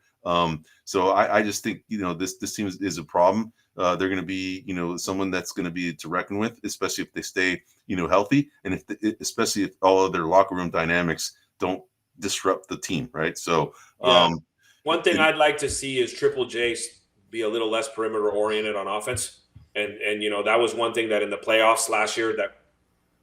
A: So I just think, this team is a problem. They're going to be, someone that's going to be to reckon with, especially if they stay, healthy, and especially if all of their locker room dynamics don't disrupt the team, right? So
B: one thing I'd like to see is Triple J be a little less perimeter oriented on offense, and that was one thing that in the playoffs last year that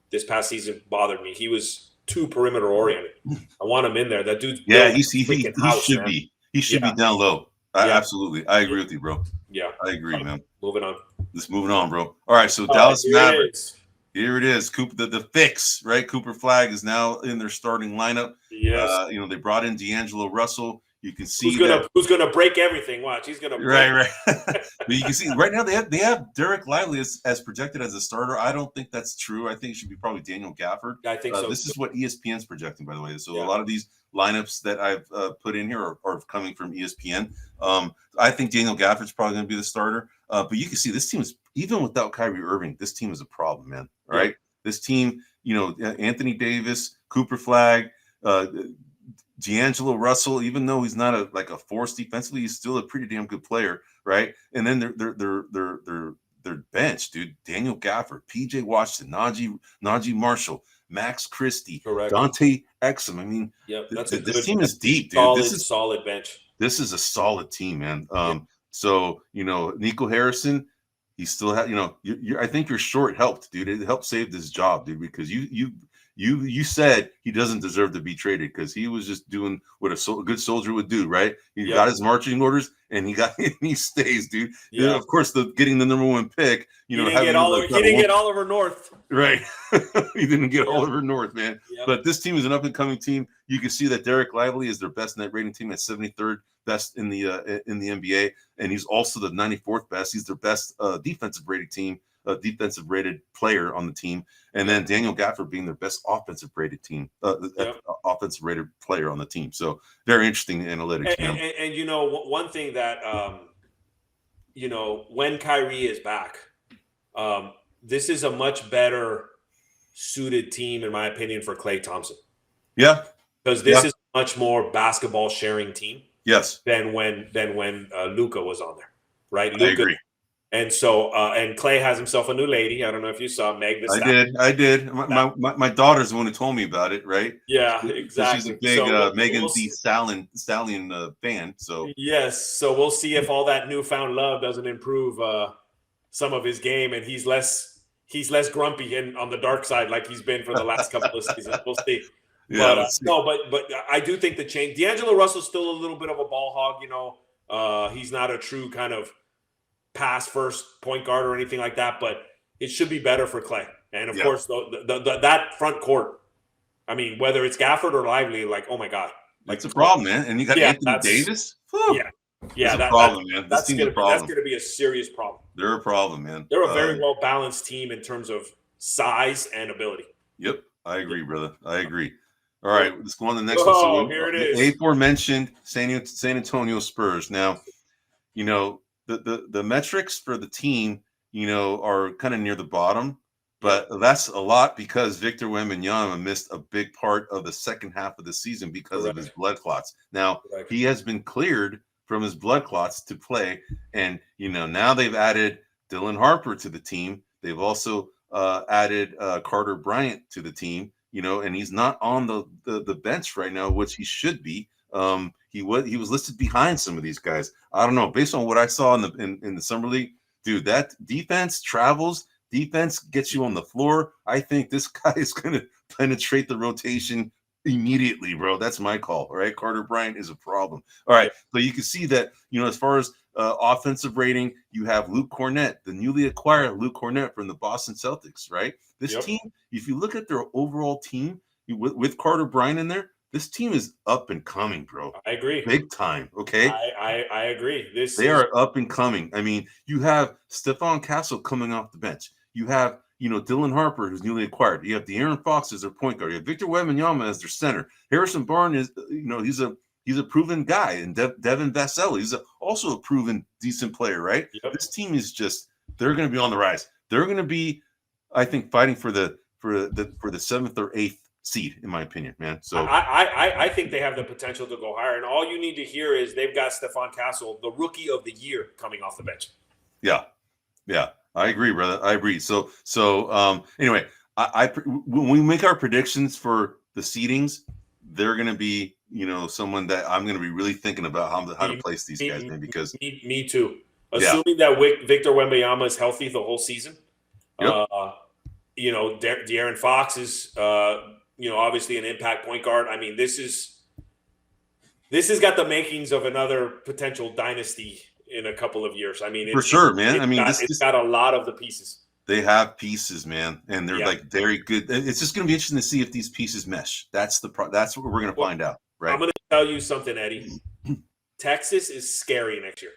B: this past season bothered me. He was too perimeter oriented. I want him in there. That dude's
A: he should be. He should be down low. Absolutely, I agree with you, bro.
B: Yeah,
A: I agree, man.
B: Moving on.
A: Let's moving on, bro. All right, so Dallas Mavericks. Here it is. Cooper, the fix, right? Cooper Flag is now in their starting lineup.
B: Yes.
A: They brought in D'Angelo Russell. You can see
B: who's gonna break everything. Watch, he's gonna break.
A: Right. But you can see right now they have Derek Lively as projected as a starter. I don't think that's true. I think it should be probably Daniel Gafford.
B: I think so.
A: This is what ESPN's projecting, by the way. So a lot of these lineups that I've put in here are coming from ESPN. I think Daniel Gafford's probably going to be the starter. But you can see this team is, even without Kyrie Irving, this team is a problem, man. All right, this team, Anthony Davis, Cooper Flag. D'Angelo Russell, even though he's not a force defensively, he's still a pretty damn good player, right? And then their bench, dude, Daniel Gafford, PJ Washington, Najee Marshall, Max Christie, correct. Dante Exum. I mean, this team is deep, dude. This is
B: solid bench.
A: This is a solid team, man. So Nico Harrison, he still had, I think your short helped, dude. It helped save this job, dude, because you said he doesn't deserve to be traded because he was just doing what a good soldier would do, right? He got his marching orders and he stays, dude. Yeah. Of course, getting the number 1 pick,
B: he didn't get Oliver North,
A: right? He didn't get Oliver North, man. Yep. But this team is an up and coming team. You can see that Derek Lively is their best net rating team at 73rd best in the NBA, and he's also the 94th best. He's their best defensive rated team. Defensive rated player on the team, and then Daniel Gafford being their best offensive rated team, offensive rated player on the team. So very interesting analytics.
B: And one thing that when Kyrie is back, this is a much better suited team, in my opinion, for Klay Thompson.
A: Yeah,
B: because this is a much more basketball sharing team.
A: Yes.
B: Than when Luka was on there, right?
A: I agree.
B: And so and Clay has himself a new lady. I don't know if you saw Meg the Stallion.
A: I did. My daughter's the one who told me about it, right?
B: Yeah,
A: So she's a
B: exactly.
A: big
B: So
A: Megan
B: we'll
A: Thee Stallion fan. So
B: yes, so we'll see if all that newfound love doesn't improve some of his game, and he's less grumpy and on the dark side like he's been for the last couple of seasons. We'll see.
A: Yeah,
B: But no, but I do think the change. D'Angelo Russell's still a little bit of a ball hog, you know. He's not a true kind of pass first point guard or anything like that. But it should be better for Clay, and of course, that front court. I mean, whether it's Gafford or Lively, like, oh my god, like,
A: that's a problem, man. And you got Anthony Davis.
B: Whew. Yeah,
A: that's a problem, man.
B: That's going to be a serious problem.
A: They're a problem, man.
B: They're a very well balanced team in terms of size and ability.
A: Yep, I agree, brother. I agree. All right, let's go on to the next one.
B: So here it is.
A: The aforementioned San Antonio Spurs. Now, you know, the metrics for the team, you know, are kind of near the bottom, but that's a lot because Victor Wembanyama missed a big part of the second half of the season because of his blood clots. Now, he has been cleared from his blood clots to play, and, you know, now they've added Dylan Harper to the team. They've also added Carter Bryant to the team. You know, and he's not on the bench right now, which he should be. He was listed behind some of these guys. I don't know. Based on what I saw in the summer league, dude, that defense travels. Defense gets you on the floor. I think this guy is going to penetrate the rotation immediately, bro. That's my call. All right, Carter Bryant is a problem. All right, so you can see that, you know, as far as offensive rating, you have Luke Cornett, the newly acquired Luke Cornett from the Boston Celtics, right? This team, if you look at their overall team with Carter Bryant in there, this team is up and coming, bro.
B: I agree.
A: Big time, okay?
B: I agree.
A: They are up and coming. I mean, you have Stephon Castle coming off the bench. You have, you know, Dylan Harper, who's newly acquired. You have De'Aaron Fox as their point guard. You have Victor Wembanyama as their center. Harrison Barnes is, you know, he's a proven guy, and Devin Vassell, he's also a proven decent player, right? Yep. This team is they're going to be on the rise. They're going to be, I think, fighting for the 7th or 8th seed, in my opinion, man. So
B: I think they have the potential to go higher, and all you need to hear is they've got Stephon Castle, the rookie of the year, coming off the bench.
A: Yeah, I agree, brother. I agree. So anyway, when we make our predictions for the seedings, they're going to be, you know, someone that I'm going to be really thinking about how to place these guys, man. Because
B: me too. Assuming that Victor Wembanyama is healthy the whole season, you know, De'Aaron Fox is, you know, obviously an impact point guard. I mean, this has got the makings of another potential dynasty in a couple of years. I mean,
A: for sure, man. I mean,
B: it's got a lot of the pieces.
A: They have pieces, man, and they're like very good. It's just going to be interesting to see if these pieces mesh. That's what we're going to find out, right?
B: I'm going to tell you something, Eddie. Texas is scary next year.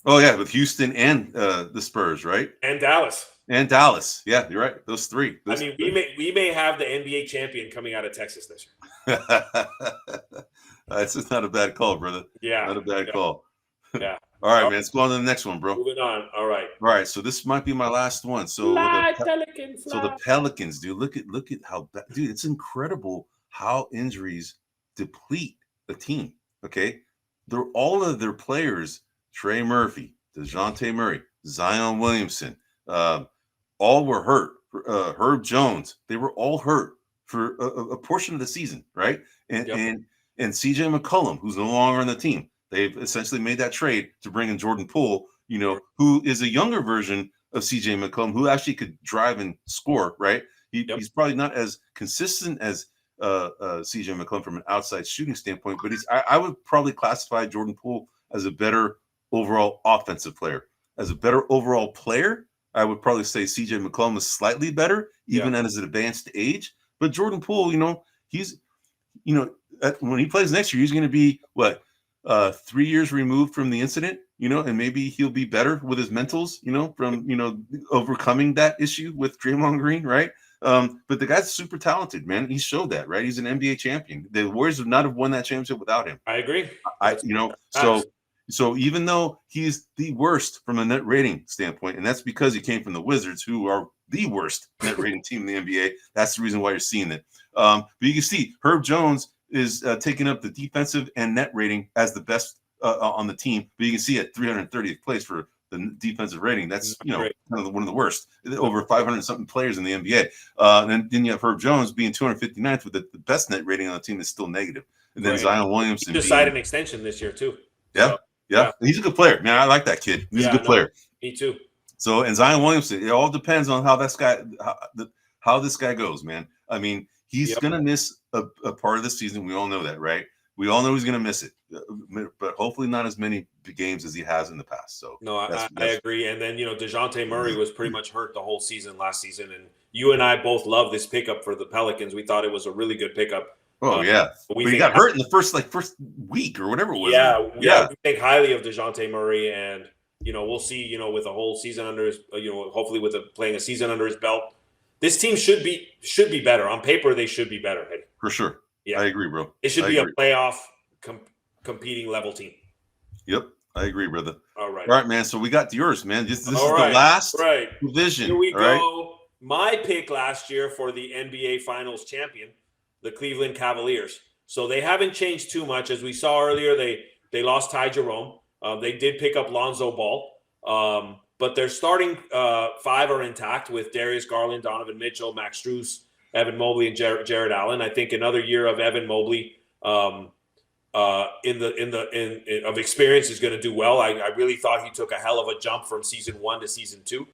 A: Oh yeah, with Houston and the Spurs, right?
B: And Dallas.
A: Yeah, you're right. Those three.
B: We may have the NBA champion coming out of Texas this year.
A: That's just not a bad call, brother.
B: Yeah,
A: not a bad call.
B: Yeah.
A: All right, man. Let's go on to the next one, bro.
B: Moving on. All right.
A: So this might be my last one. So the Pelicans, dude. Look at how dude. It's incredible how injuries deplete the team. Okay, they're all of their players. Trey Murphy, DeJounte Murray, Zion Williamson, all were hurt. Herb Jones, they were all hurt for a portion of the season, right? And CJ McCollum, who's no longer on the team. They've essentially made that trade to bring in Jordan Poole, you know, who is a younger version of CJ McCollum, who actually could drive and score, right? He's probably not as consistent as CJ McCollum from an outside shooting standpoint, but I would probably classify Jordan Poole as a better overall offensive player. As a better overall player, I would probably say CJ McCollum is slightly better, even at his advanced age. But Jordan Poole, you know, he's, you know, when he plays next year, he's going to be 3 years removed from the incident, you know, and maybe he'll be better with his mentals, you know, from, you know, overcoming that issue with Draymond Green, right? But the guy's super talented, man. He showed that, right? He's an NBA champion. The Warriors would not have won that championship without him.
B: I agree.
A: So even though he's the worst from a net rating standpoint, and that's because he came from the Wizards, who are the worst net rating team in the NBA. That's the reason why you're seeing it. But you can see Herb Jones is taking up the defensive and net rating as the best on the team. But you can see at 330th place for the defensive rating. That's kind of one of the worst. Over 500 something players in the NBA. And then you have Herb Jones being 259th with the best net rating on the team is still negative. And then Zion Williamson
B: he decided an extension this year too.
A: Yeah, so, yeah. He's a good player, man. I like that kid. He's a good player.
B: Me too.
A: So, and Zion Williamson, it all depends on how this guy goes, man. I mean, he's gonna miss a part of the season. We all know that, right? We all know he's gonna miss it, but hopefully not as many games as he has in the past. So,
B: no, I agree. And then DeJounte Murray was pretty much hurt the whole season last season, and you and I both love this pickup for the Pelicans. We thought it was a really good pickup.
A: Oh yeah, but he got hurt in the first week or whatever it was.
B: Yeah. We think highly of DeJounte Murray, and we'll see. With a whole season under his, hopefully with playing a season under his belt, this team should be better. On paper, they should be better. Eddie.
A: For sure. Yeah, I agree, bro.
B: It should be a playoff competing level team.
A: Yep, I agree, brother.
B: All right,
A: man. So we got yours, man. This is the last division.
B: Here we go. Right? My pick last year for the NBA Finals champion, the Cleveland Cavaliers. So they haven't changed too much. As we saw earlier, they lost Ty Jerome. They did pick up Lonzo Ball. But their starting five are intact with Darius Garland, Donovan Mitchell, Max Strus, Evan Mobley, and Jared Allen. I think another year of Evan Mobley of experience is going to do well. I really thought he took a hell of a jump from season 1 to season 2.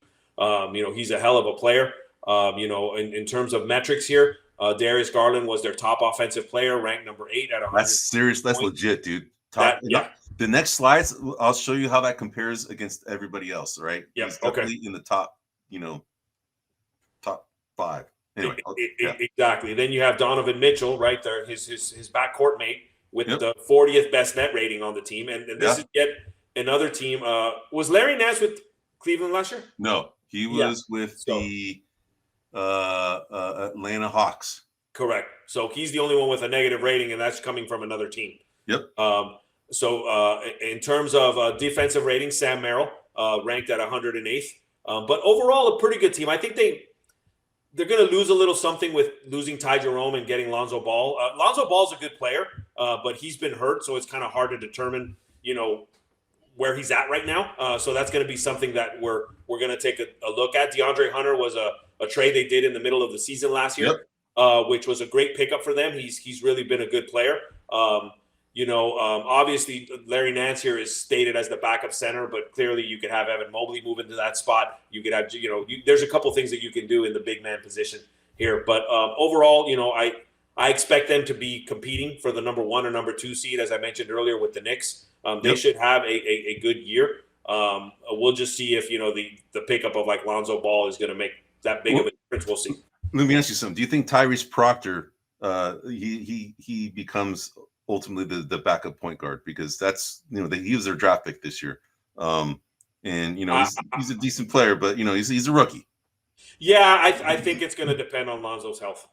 B: He's a hell of a player. In terms of metrics here, Darius Garland was their top offensive player, ranked number 8 at 100. That's
A: serious. That's legit, dude. The next slides, I'll show you how that compares against everybody else. Right?
B: Yeah.
A: He's definitely in the top, top 5. Anyway,
B: exactly. Then you have Donovan Mitchell, right there, his backcourt mate with the 40th best net rating on the team, and this is yet another team. Was Larry Nance with Cleveland last year?
A: No, he was with the Atlanta Hawks.
B: Correct. So he's the only one with a negative rating, and that's coming from another team.
A: Yep.
B: So in terms of defensive rating, Sam Merrill ranked at 108th. But overall, a pretty good team. I think they're going to lose a little something with losing Ty Jerome and getting Lonzo Ball. Lonzo Ball's a good player, but he's been hurt, so it's kind of hard to determine, where he's at right now. So that's going to be something that we're going to take a look at. DeAndre Hunter was a trade they did in the middle of the season last year, which was a great pickup for them. He's really been a good player. Obviously Larry Nance here is stated as the backup center, but clearly you could have Evan Mobley move into that spot. You could have, there's a couple things that you can do in the big man position here. But overall, I expect them to be competing for the number 1 or number 2 seed, as I mentioned earlier with the Knicks. They should have a good year. We'll just see if, the pickup of like Lonzo Ball is going to make that big of a difference. We'll see.
A: Let me ask you something. Do you think Tyrese Proctor, he becomes ultimately the backup point guard, because that's he was their draft pick this year, and he's a decent player, but he's a rookie.
B: Yeah, I think it's going to depend on Lonzo's health.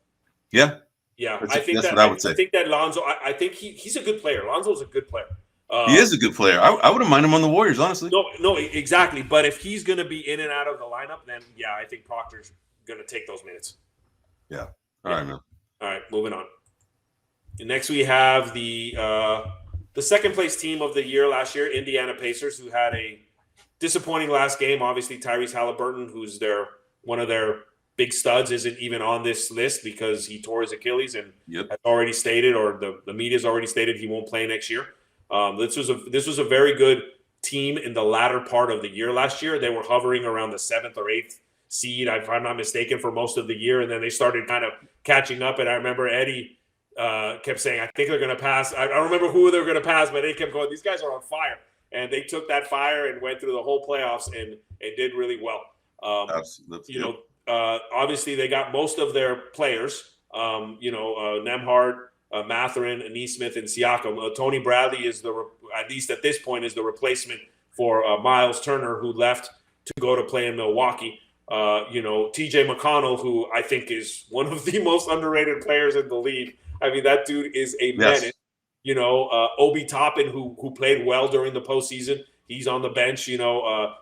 A: Yeah,
B: I think that's what I would say. I think that Lonzo, I think he's a good player. Lonzo's a good player.
A: He is a good player. I wouldn't mind him on the Warriors, honestly.
B: No, exactly. But if he's going to be in and out of the lineup, then I think Proctor's going to take those minutes.
A: Yeah. All right, man.
B: All right, moving on. Next, we have the second place team of the year last year, Indiana Pacers, who had a disappointing last game. Obviously, Tyrese Halliburton, who's one of their big studs, isn't even on this list because he tore his Achilles and has already stated, or the media's already stated, he won't play next year. This was a very good team in the latter part of the year last year. They were hovering around the 7th or 8th seed, if I'm not mistaken, for most of the year, and then they started kind of catching up. And I remember Eddie kept saying, I think they're going to pass. I don't remember who they were going to pass, but they kept going, these guys are on fire. And they took that fire and went through the whole playoffs and did really well. Absolutely. Obviously, they got most of their players, Nembhard, Mathurin, Nesmith, and Siakam. Tony Bradley is at least at this point, is the replacement for Miles Turner, who left to go to play in Milwaukee. TJ McConnell, who I think is one of the most underrated players in the league. I mean, that dude is a menace. Obi Toppin, who played well during the postseason, he's on the bench.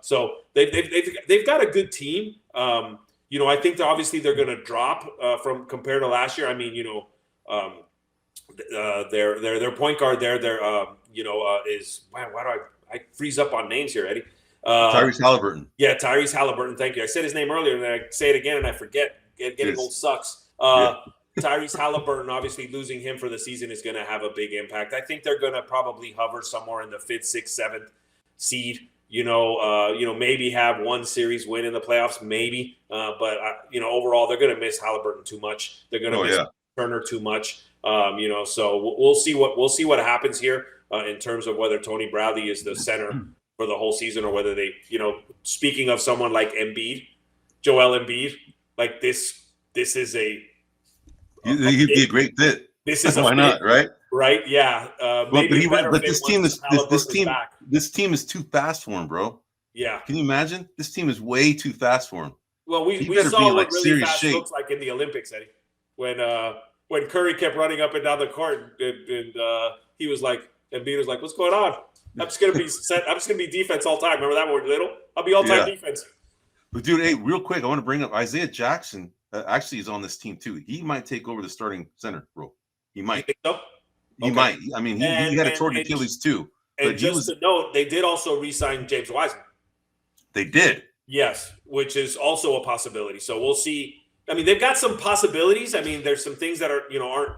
B: So they've got a good team. I think that obviously they're going to drop from compared to last year. I mean, their point guard there, is man. Why do I freeze up on names here, Eddie?
A: Tyrese Halliburton.
B: Yeah, Tyrese Halliburton. Thank you. I said his name earlier, and then I say it again, and I forget. Getting old sucks. Tyrese Halliburton, obviously losing him for the season is going to have a big impact. I think they're going to probably hover somewhere in the 5th, 6th, 7th seed. Maybe have one series win in the playoffs, maybe. But overall, they're going to miss Halliburton too much. They're going to miss Turner too much. So we'll see what happens here in terms of whether Tony Bradley is the center for the whole season or whether they, speaking of someone like Embiid, Joel Embiid, like this is
A: he'd be a great fit.
B: This is
A: why not, right?
B: Right? Yeah.
A: But this team is too fast for him, bro.
B: Yeah.
A: Can you imagine? This team is way too fast for him.
B: Well, we saw what really fast looks like in the Olympics, Eddie. When Curry kept running up and down the court, and he was like, Embiid was like, "What's going on? I'm just gonna be set. I'm just gonna be defense all time. Remember that when we were little? I'll be all time defense."
A: But dude, hey, real quick, I want to bring up Isaiah Jackson. Actually, is on this team too. He might take over the starting center role. He might.
B: You think so?
A: He might. I mean, he had a torn Achilles too.
B: And just to note, they did also re-sign James Wiseman.
A: They did.
B: Yes, which is also a possibility. So we'll see. I mean, they've got some possibilities. I mean, there's some things that aren't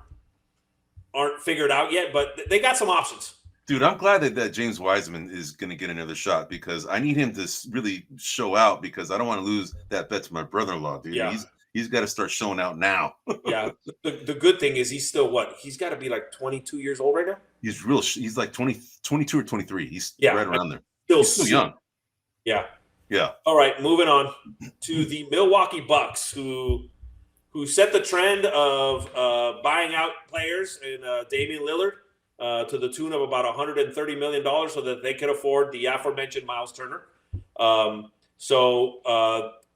B: figured out yet, but they got some options.
A: Dude, I'm glad that James Wiseman is going to get another shot because I need him to really show out because I don't want to lose that bet to my brother-in-law, dude.
B: Yeah.
A: He's got to start showing out now.
B: Yeah. The good thing is he's still what? He's got to be like 22 years old right now?
A: He's like 22 or 23. He's right around there. He's still young.
B: Yeah.
A: Yeah.
B: All right, moving on to the Milwaukee Bucks, who set the trend of buying out players in Damian Lillard to the tune of about $130 million so that they could afford the aforementioned Miles Turner.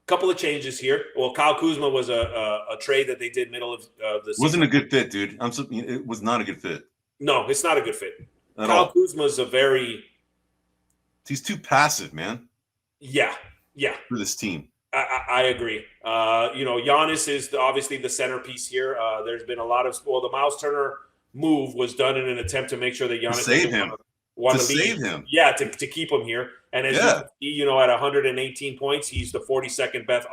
B: Couple of changes here. Well, Kyle Kuzma was a trade that they did middle of the season.
A: Wasn't a good fit, dude. It was not a good fit.
B: No, it's not a good fit.
A: Kyle
B: Kuzma's
A: he's too passive, man.
B: Yeah.
A: For this team.
B: I agree. Giannis is obviously the centerpiece here. There's been a lot of the Miles Turner move was done in an attemst to make sure that Giannis
A: save him.
B: Yeah, to keep him here. And as you see, at 118 points, he's the 42nd best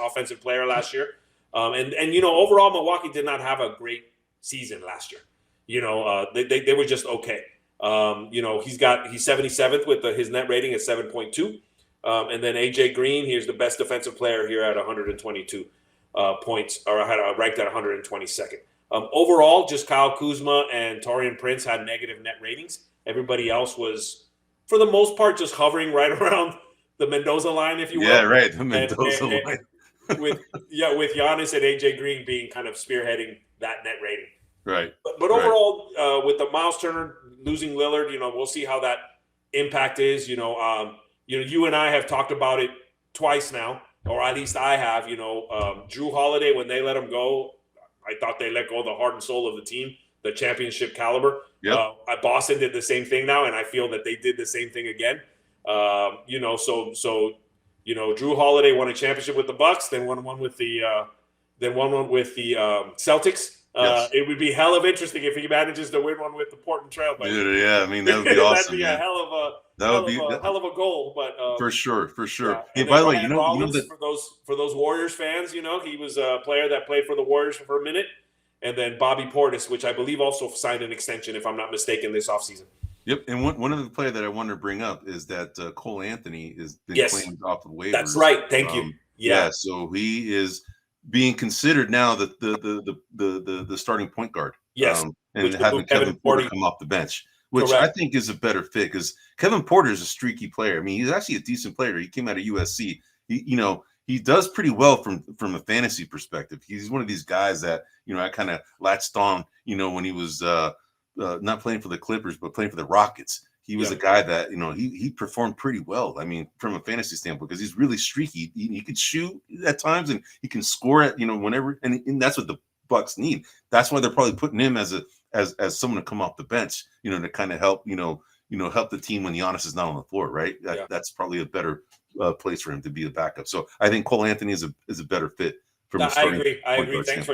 B: offensive player last year. Overall, Milwaukee did not have a great season last year. They were just okay. He's 77th with his net rating at 7.2. And then AJ Green, he's the best defensive player here at 122 points, or ranked at 122nd. Overall, just Kyle Kuzma and Taurean Prince had negative net ratings. Everybody else was, for the most part, just hovering right around the Mendoza line, if you will.
A: Yeah, right, the Mendoza line.
B: with Giannis and AJ Green being kind of spearheading that net rating.
A: Right.
B: But overall, with the Miles Turner losing Lillard, we'll see how that impact is. You and I have talked about it twice now, or at least I have. Drew Holiday, when they let him go, I thought they let go of the heart and soul of the team, the championship caliber.
A: Yep.
B: Boston did the same thing now, and I feel that they did the same thing again. Drew Holiday won a championship with the Bucks, then won one with the Celtics. Yes. It would be hell of interesting if he manages to win one with the Portland Trail.
A: Dude, yeah, I mean that would be awesome.
B: That'd be a hell of a goal. But
A: for sure.
B: Yeah.
A: Hey, by the way,
B: for those Warriors fans, he was a player that played for the Warriors for a minute, and then Bobby Portis, which I believe also signed an extension, if I'm not mistaken, this offseason.
A: Yep, and one of the player that I wanted to bring up is that Cole Anthony is playing off the waivers.
B: That's right. Thank you.
A: Yeah, so he is being considered now the starting point guard.
B: Yes,
A: and having Kevin Porter come off the bench, which I think is a better fit because Kevin Porter is a streaky player. I mean, he's actually a decent player. He came out of USC. He does pretty well from a fantasy perspective. He's one of these guys that I kind of latched on. When he was not playing for the Clippers but playing for the Rockets. He was a guy that he performed pretty well. I mean, from a fantasy standpoint, because he's really streaky. He could shoot at times, and he can score at whenever. And that's what the Bucks need. That's why they're probably putting him as someone to come off the bench, to kind of help help the team when Giannis is not on the floor. Right. That's probably a better place for him to be a backup. So I think Cole Anthony is a better fit from.
B: I agree.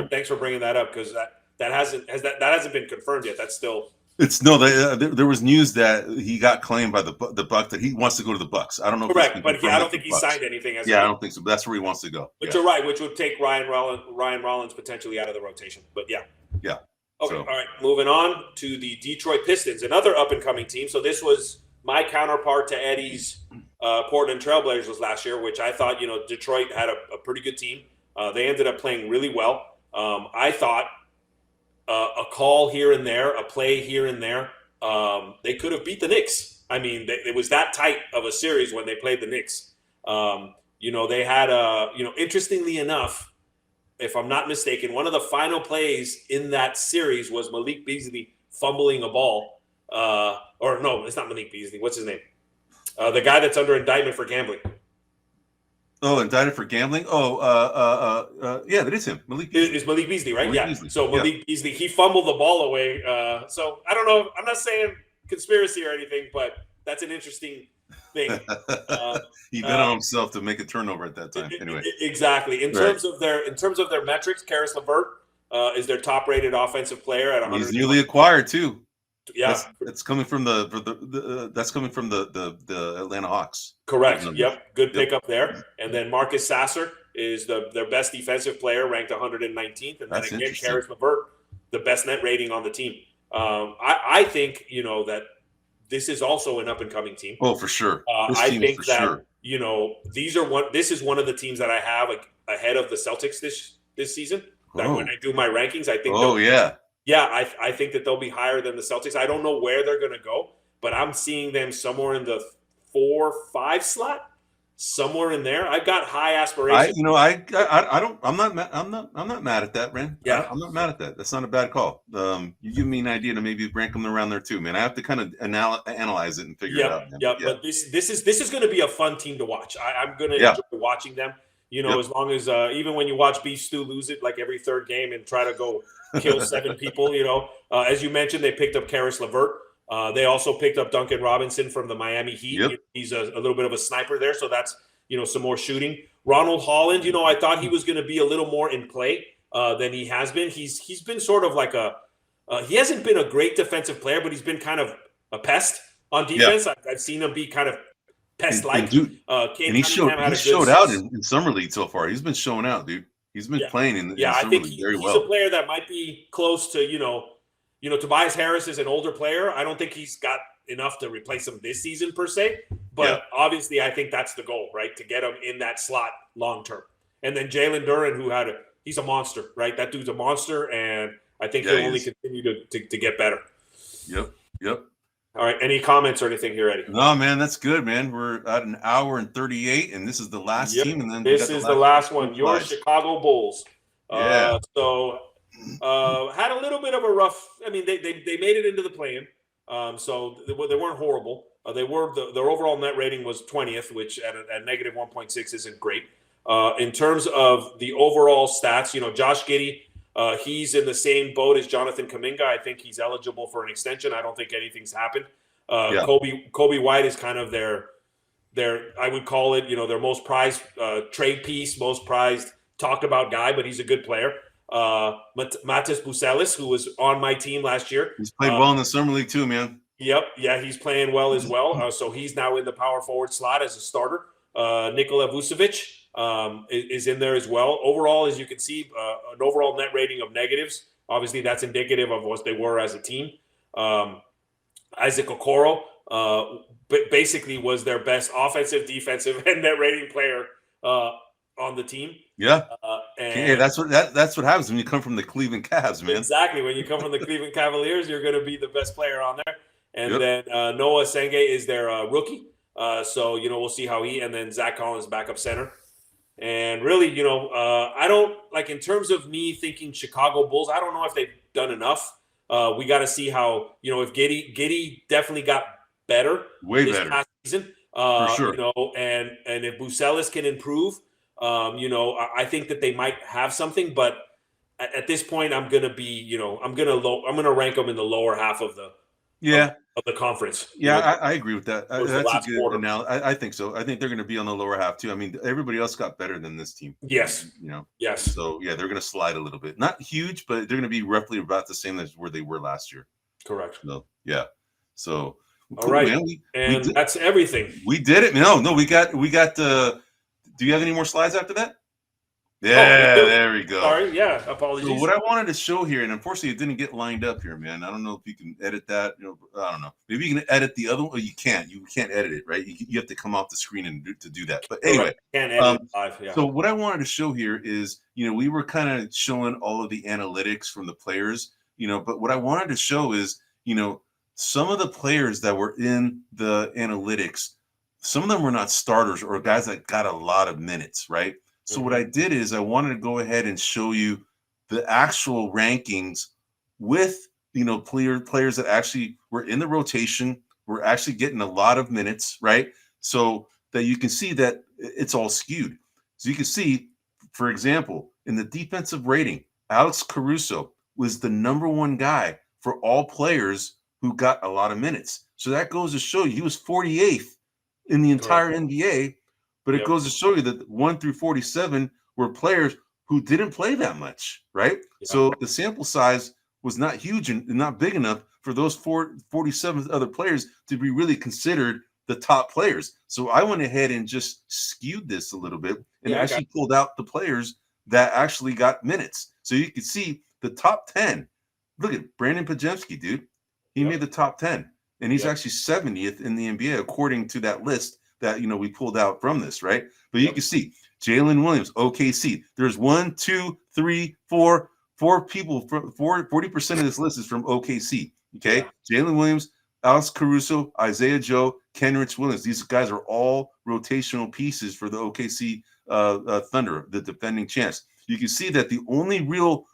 B: Thanks for bringing that up because that hasn't been confirmed yet. That's still.
A: There was news that he got claimed by the Bucks that he wants to go to the Bucks. I don't know.
B: Correct,
A: if
B: but I don't think he signed anything.
A: I don't think so. But that's where he wants to go.
B: But you're right, which would take Ryan Rollins potentially out of the rotation. But yeah. Okay, all right. Moving on to the Detroit Pistons, another up-and-coming team. So this was my counterpart to Eddie's Portland Trailblazers last year, which I thought, Detroit had a pretty good team. They ended up playing really well. I thought a call here and there, a play here and there, they could have beat the Knicks. I mean, it was that tight of a series when they played the Knicks. They had interestingly enough, if I'm not mistaken, one of the final plays in that series was Malik Beasley fumbling a ball. Or no, it's not Malik Beasley. What's his name? The guy that's under indictment for gambling.
A: Oh, indicted for gambling? Yeah, that is him. Malik Beasley.
B: It's Malik Beasley, right?
A: Malik Beasley.
B: So Malik Beasley, he fumbled the ball away. So I don't know. I'm not saying conspiracy or anything, but that's an interesting thing.
A: He bet on himself to make a turnover at that time. Anyway,
B: exactly. In terms of their metrics, Karis LeVert is their top-rated offensive player at 100.
A: He's newly acquired too.
B: Yeah,
A: that's coming from the Atlanta Hawks.
B: Correct. Yep. Good pickup there. And then Marcus Sasser is their best defensive player, ranked 119th. And then again, Karis LeVert, the best net rating on the team. I think that this is also an up and coming team.
A: Oh, for sure.
B: I think that this is one of the teams that I have ahead of the Celtics this season. That when I do my rankings, I think. I think that they'll be higher than the Celtics. I don't know where they're going to go, but I'm seeing them somewhere in the 4-5 slot, somewhere in there. I've got high aspirations.
A: I'm not mad at that, Rand. Yeah, I'm not mad at that. That's not a bad call. You give me an idea to maybe rank them around there too, man. I have to kind of analyze it and figure it out.
B: Yeah, but this is going to be a fun team to watch. I'm going to enjoy watching them. As long as even when you watch Beef Stew lose it like every third game and try to go kill 7 people, as you mentioned, they picked up Karis LeVert. They also picked up Duncan Robinson from the Miami Heat. Yep. He's a little bit of a sniper there, so that's some more shooting. Ronald Holland, I thought he was going to be a little more in play than he has been. He's been sort of like he hasn't been a great defensive player, but he's been kind of a pest on defense. Yeah. I've seen him be kind of pest-like.
A: And he showed out in summer league so far. He's been showing out, dude. He's been playing in
B: I think
A: very well.
B: He's a player that might be close to, Tobias Harris is an older player. I don't think he's got enough to replace him this season per se. But obviously, I think that's the goal, right? To get him in that slot long term. And then Jalen Duren, he's a monster, right? That dude's a monster, and I think he'll only continue to get better.
A: Yep.
B: All right. Any comments or anything here, Eddie?
A: No, man, that's good, man. We're at an hour and 38, and this is the last team. And then
B: this is the last one. Your Chicago Bulls. So had a little bit of a rough. I mean, they made it into the play-in, so they weren't horrible. Their overall net rating was 20th, which at negative 1.6 isn't great. In terms of the overall stats, Josh Giddey. He's in the same boat as Jonathan Kuminga. I think he's eligible for an extension. I don't think anything's happened. Kobe White is kind of their I would call it, their most prized trade piece, most prized talked about guy, but he's a good player. Matas Bucelis, who was on my team last year.
A: He's played well in the summer league too, man.
B: Yep. Yeah, he's playing well as well. So he's now in the power forward slot as a starter. Nikola Vucevic is in there as well. Overall, as you can see, an overall net rating of negatives. Obviously, that's indicative of what they were as a team. Isaac Okoro basically was their best offensive, defensive, and net rating player on the team.
A: Yeah, that's what happens when you come from the Cleveland Cavs, man.
B: Exactly. When you come from the Cleveland Cavaliers, you're going to be the best player on there. And then Noah Senge is their rookie. So, we'll see how and then Zach Collins, backup center. And really, I don't in terms of me thinking Chicago Bulls, I don't know if they've done enough. We got to see how, if Giddey definitely got better this past season,
A: for sure.
B: And if Bucelis can improve, I think that they might have something, but at this point, I'm going to be, I'm going to rank them in the lower half of the
A: Yeah.
B: of the conference.
A: Yeah, I agree with that.
B: was the
A: That's a
B: last
A: good
B: quarter.
A: analogy. I think so. I think they're going to be on the lower half too. I mean, everybody else got better than this team.
B: Yes.
A: You know.
B: Yes.
A: So yeah, they're going to slide a little bit. Not huge, but they're going to be roughly about the same as where they were last year.
B: Correct.
A: So yeah. So
B: all right,
A: man.
B: and that's everything.
A: We did it. No, we got. Do you have any more slides after that? Yeah, there we go.
B: Sorry, yeah, apologies.
A: So what I wanted to show here, and unfortunately it didn't get lined up here, man. I don't know if you can edit that. You know, I don't know. Maybe you can edit the other one. You can't. You can't edit it, right? You have to come off the screen and to do that. But anyway,
B: can't edit live. Yeah.
A: So what I wanted to show here is, you know, we were kind of showing all of the analytics from the players, you know, but what I wanted to show is, you know, some of the players that were in the analytics, some of them were not starters or guys that got a lot of minutes, right? So what I did is I wanted to go ahead and show you the actual rankings with, you know, players that actually were in the rotation, were actually getting a lot of minutes, right? So that you can see that it's all skewed. So you can see, for example, in the defensive rating, Alex Caruso was the #1 guy for all players who got a lot of minutes. So that goes to show you he was 48th in the entire NBA. But it goes to show you that 1 through 47 were players who didn't play that much, right? Yeah. So the sample size was not huge and not big enough for those 47 other players to be really considered the top players. So I went ahead and just skewed this a little bit and actually pulled out the players that actually got minutes. So you can see the top 10. Look at Brandon Pajemski, dude. He made the top 10, and he's actually 70th in the NBA according to that list that, you know, we pulled out from this, right? But you can see Jalen Williams, OKC. There's 1, 2, 3, 4 people from 40% of this list is from OKC. Okay, Jalen Williams, Alex Caruso, Isaiah Joe, Kenrich Williams. These guys are all rotational pieces for the OKC Thunder, the defending champs. You can see that the only real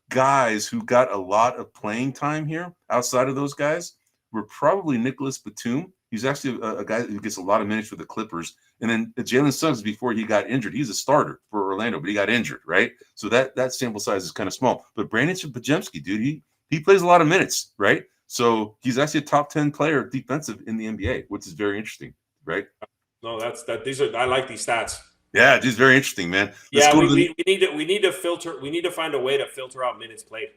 A: guys who got a lot of playing time here outside of those guys were probably Nicholas Batum. He's actually a guy who gets a lot of minutes for the Clippers. And then Jalen Suggs, before he got injured, he's a starter for Orlando, but he got injured, right? So that sample size is kind of small. But Brandon Pajemski, dude, he plays a lot of minutes, right? So he's actually a top 10 player defensive in the NBA, which is very interesting, right?
B: No, I like these stats.
A: Yeah, it's very interesting, man.
B: We need to filter. We need to find a way to filter out minutes played.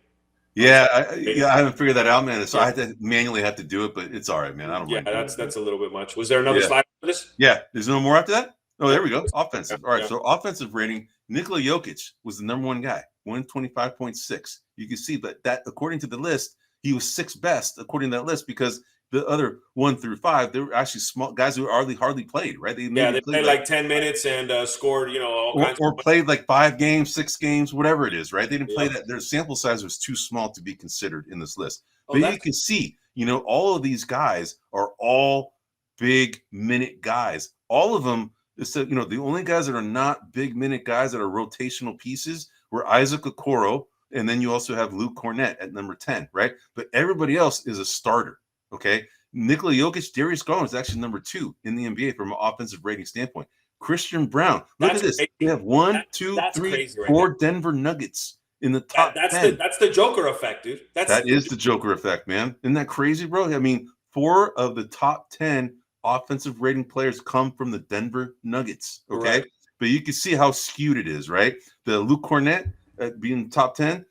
A: Yeah, I haven't figured that out, man. So I had to manually have to do it, but it's all right, man. I don't mind.
B: Yeah, that's a little bit much. Was there another slide for this?
A: Yeah, there's no more after that? Oh, there we go. Offensive. All right, so offensive rating, Nikola Jokic was the #1 guy, 125.6. You can see that according to the list, he was 6th best according to that list because the other 1 through 5, they were actually small guys who hardly played, right?
B: They played like 10 minutes and scored, you know, all kinds
A: or played like 5 games, 6 games, whatever it is, right? They didn't play that. Their sample size was too small to be considered in this list. But you can see, you know, all of these guys are all big minute guys. All of them, you know, the only guys that are not big minute guys that are rotational pieces were Isaac Okoro, and then you also have Luke Cornett at number 10, right? But everybody else is a starter. Okay, Nikola Jokic, Darius Garland is actually number 2 in the NBA from an offensive rating standpoint. Christian Brown, look at this. We have 1, 2, 3, 4 Denver Nuggets in the top 10.
B: That's the Joker effect, dude.
A: That is the Joker effect, man. Isn't that crazy, bro? I mean, 4 of the top 10 offensive rating players come from the Denver Nuggets. Okay, but you can see how skewed it is, right? The Luke Cornett being top 10,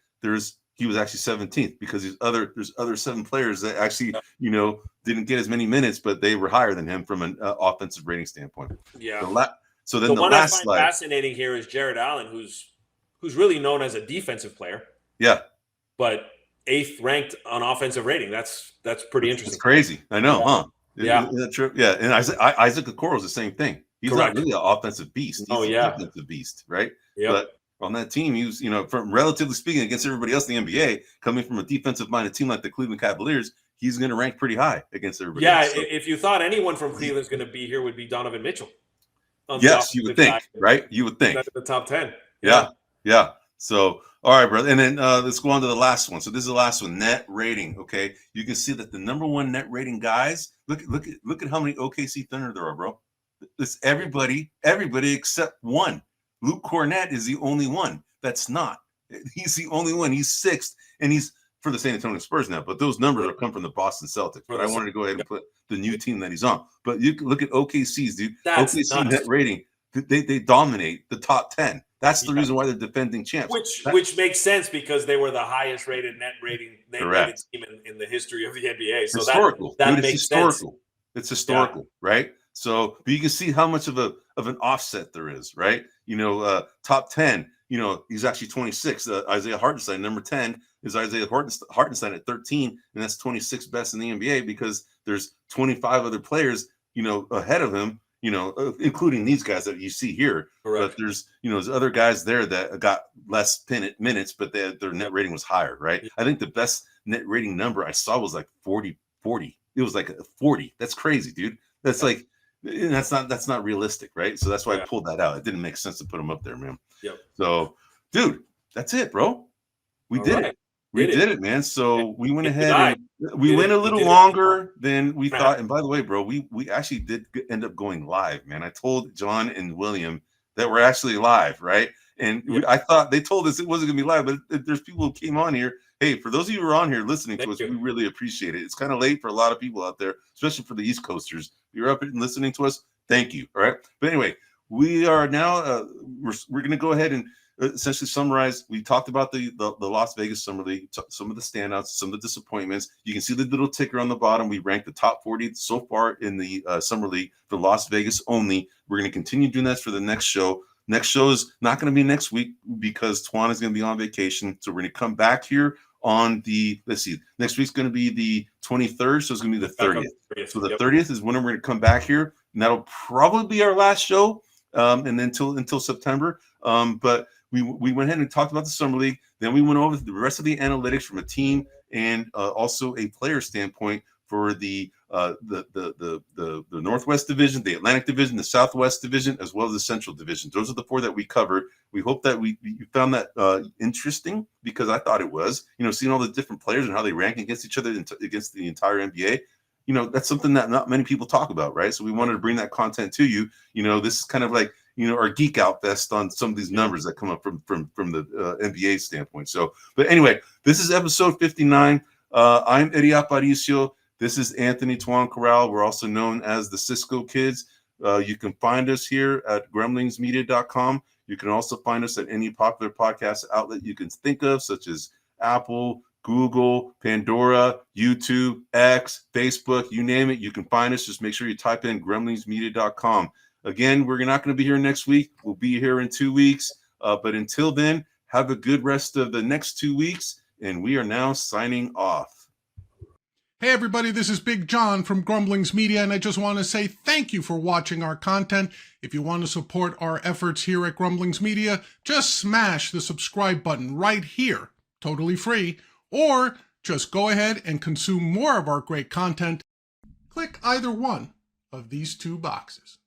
A: he was actually 17th because there's other 7 players that actually, you know, didn't get as many minutes, but they were higher than him from an offensive rating standpoint.
B: Yeah.
A: So then the
B: one
A: last
B: I find
A: slide,
B: fascinating here is Jared Allen, who's really known as a defensive player.
A: Yeah.
B: But 8th ranked on offensive rating. That's pretty interesting.
A: It's crazy. I know, huh?
B: Yeah.
A: Isn't that true? Yeah. And Isaac Okoro is the same thing. He's not really an offensive beast. He's a defensive beast, right?
B: Yeah.
A: But on that team, he was, you know, from relatively speaking against everybody else in the NBA, coming from a defensive-minded team like the Cleveland Cavaliers, he's going to rank pretty high against everybody else.
B: Yeah, if you thought anyone from Cleveland's going to be here would be Donovan Mitchell.
A: Yes, you would think, right? You would think.
B: That's the top 10.
A: Yeah. So, all right, brother. And then let's go on to the last one. So this is the last one, net rating, okay? You can see that the #1 net rating guys, look at how many OKC Thunder there are, bro. It's everybody except one. Luke Cornett is the only one that's not. He's the only one. He's 6th, and he's for the San Antonio Spurs now, but those numbers are come from the Boston Celtics. But I wanted to go ahead and put the new team that he's on. But you can look at OKC's, dude.
B: That's
A: OKC
B: nuts.
A: net rating, they dominate the top 10. That's the reason why they're defending champs.
B: Which makes sense because they were the highest rated net rating team in the history of the NBA. So
A: historical.
B: that
A: Dude,
B: makes
A: it's historical.
B: sense.
A: It's historical, right? So but you can see how much of an offset there is, right? Top 10, he's actually 26. Isaiah Hartenstein, number 10, is Isaiah Hartenstein at 13, and that's 26th best in the NBA because there's 25 other players, ahead of him, including these guys that you see here.
B: Correct.
A: But there's other guys there that got less minutes, but their net rating was higher, right? Yeah. I think the best net rating number I saw was like 40. It was like 40. That's crazy, dude. That's like, that's not realistic, right? So that's why I pulled that out. It didn't make sense to put them up there, man.
B: Yep.
A: So, dude, that's it, bro. We did it. We did it, man. So we went ahead and we went a little longer than we thought. And by the way, bro, we actually did end up going live, man. I told John and William that we're actually live, right? And I thought they told us it wasn't gonna be live, but there's people who came on here. Hey, for those of you who are on here listening to us, we really appreciate it. It's kind of late for a lot of people out there, especially for the East Coasters. You're up and listening to us. Thank you. All right. But anyway, we are now we're going to go ahead and essentially summarize. We talked about the Las Vegas Summer League, some of the standouts, some of the disappointments. You can see the little ticker on the bottom. We ranked the top 40 so far in the Summer League for Las Vegas only. We're going to continue doing that for the next show. Next show is not going to be next week because Tuan is going to be on vacation. So we're going to come back here on next week's going to be the 23rd. So it's going to be the 30th. So the 30th is when we're going to come back here. And that'll probably be our last show. And then until September. But we went ahead and talked about the Summer League. Then we went over the rest of the analytics from a team and also a player standpoint for the Northwest Division, the Atlantic Division, the Southwest Division, as well as the Central Division. Those are the four that we covered. We hope that you found that interesting because I thought it was. Seeing all the different players and how they rank against each other against the entire NBA. That's something that not many people talk about, right? So we wanted to bring that content to you. This is kind of like, our geek out fest on some of these numbers that come up from the NBA standpoint. So, but anyway, this is episode 59. I'm Eddie Aparicio. This is Anthony Tuan Corral. We're also known as the Cisco Kids. You can find us here at grumblingsmedia.com. You can also find us at any popular podcast outlet you can think of, such as Apple, Google, Pandora, YouTube, X, Facebook, you name it. You can find us. Just make sure you type in grumblingsmedia.com. Again, we're not going to be here next week. We'll be here in 2 weeks. But until then, have a good rest of the next 2 weeks. And we are now signing off.
C: Hey everybody, this is Big John from Grumblings Media, and I just want to say thank you for watching our content. If you want to support our efforts here at Grumblings Media, just smash the subscribe button right here, totally free, or just go ahead and consume more of our great content. Click either one of these two boxes.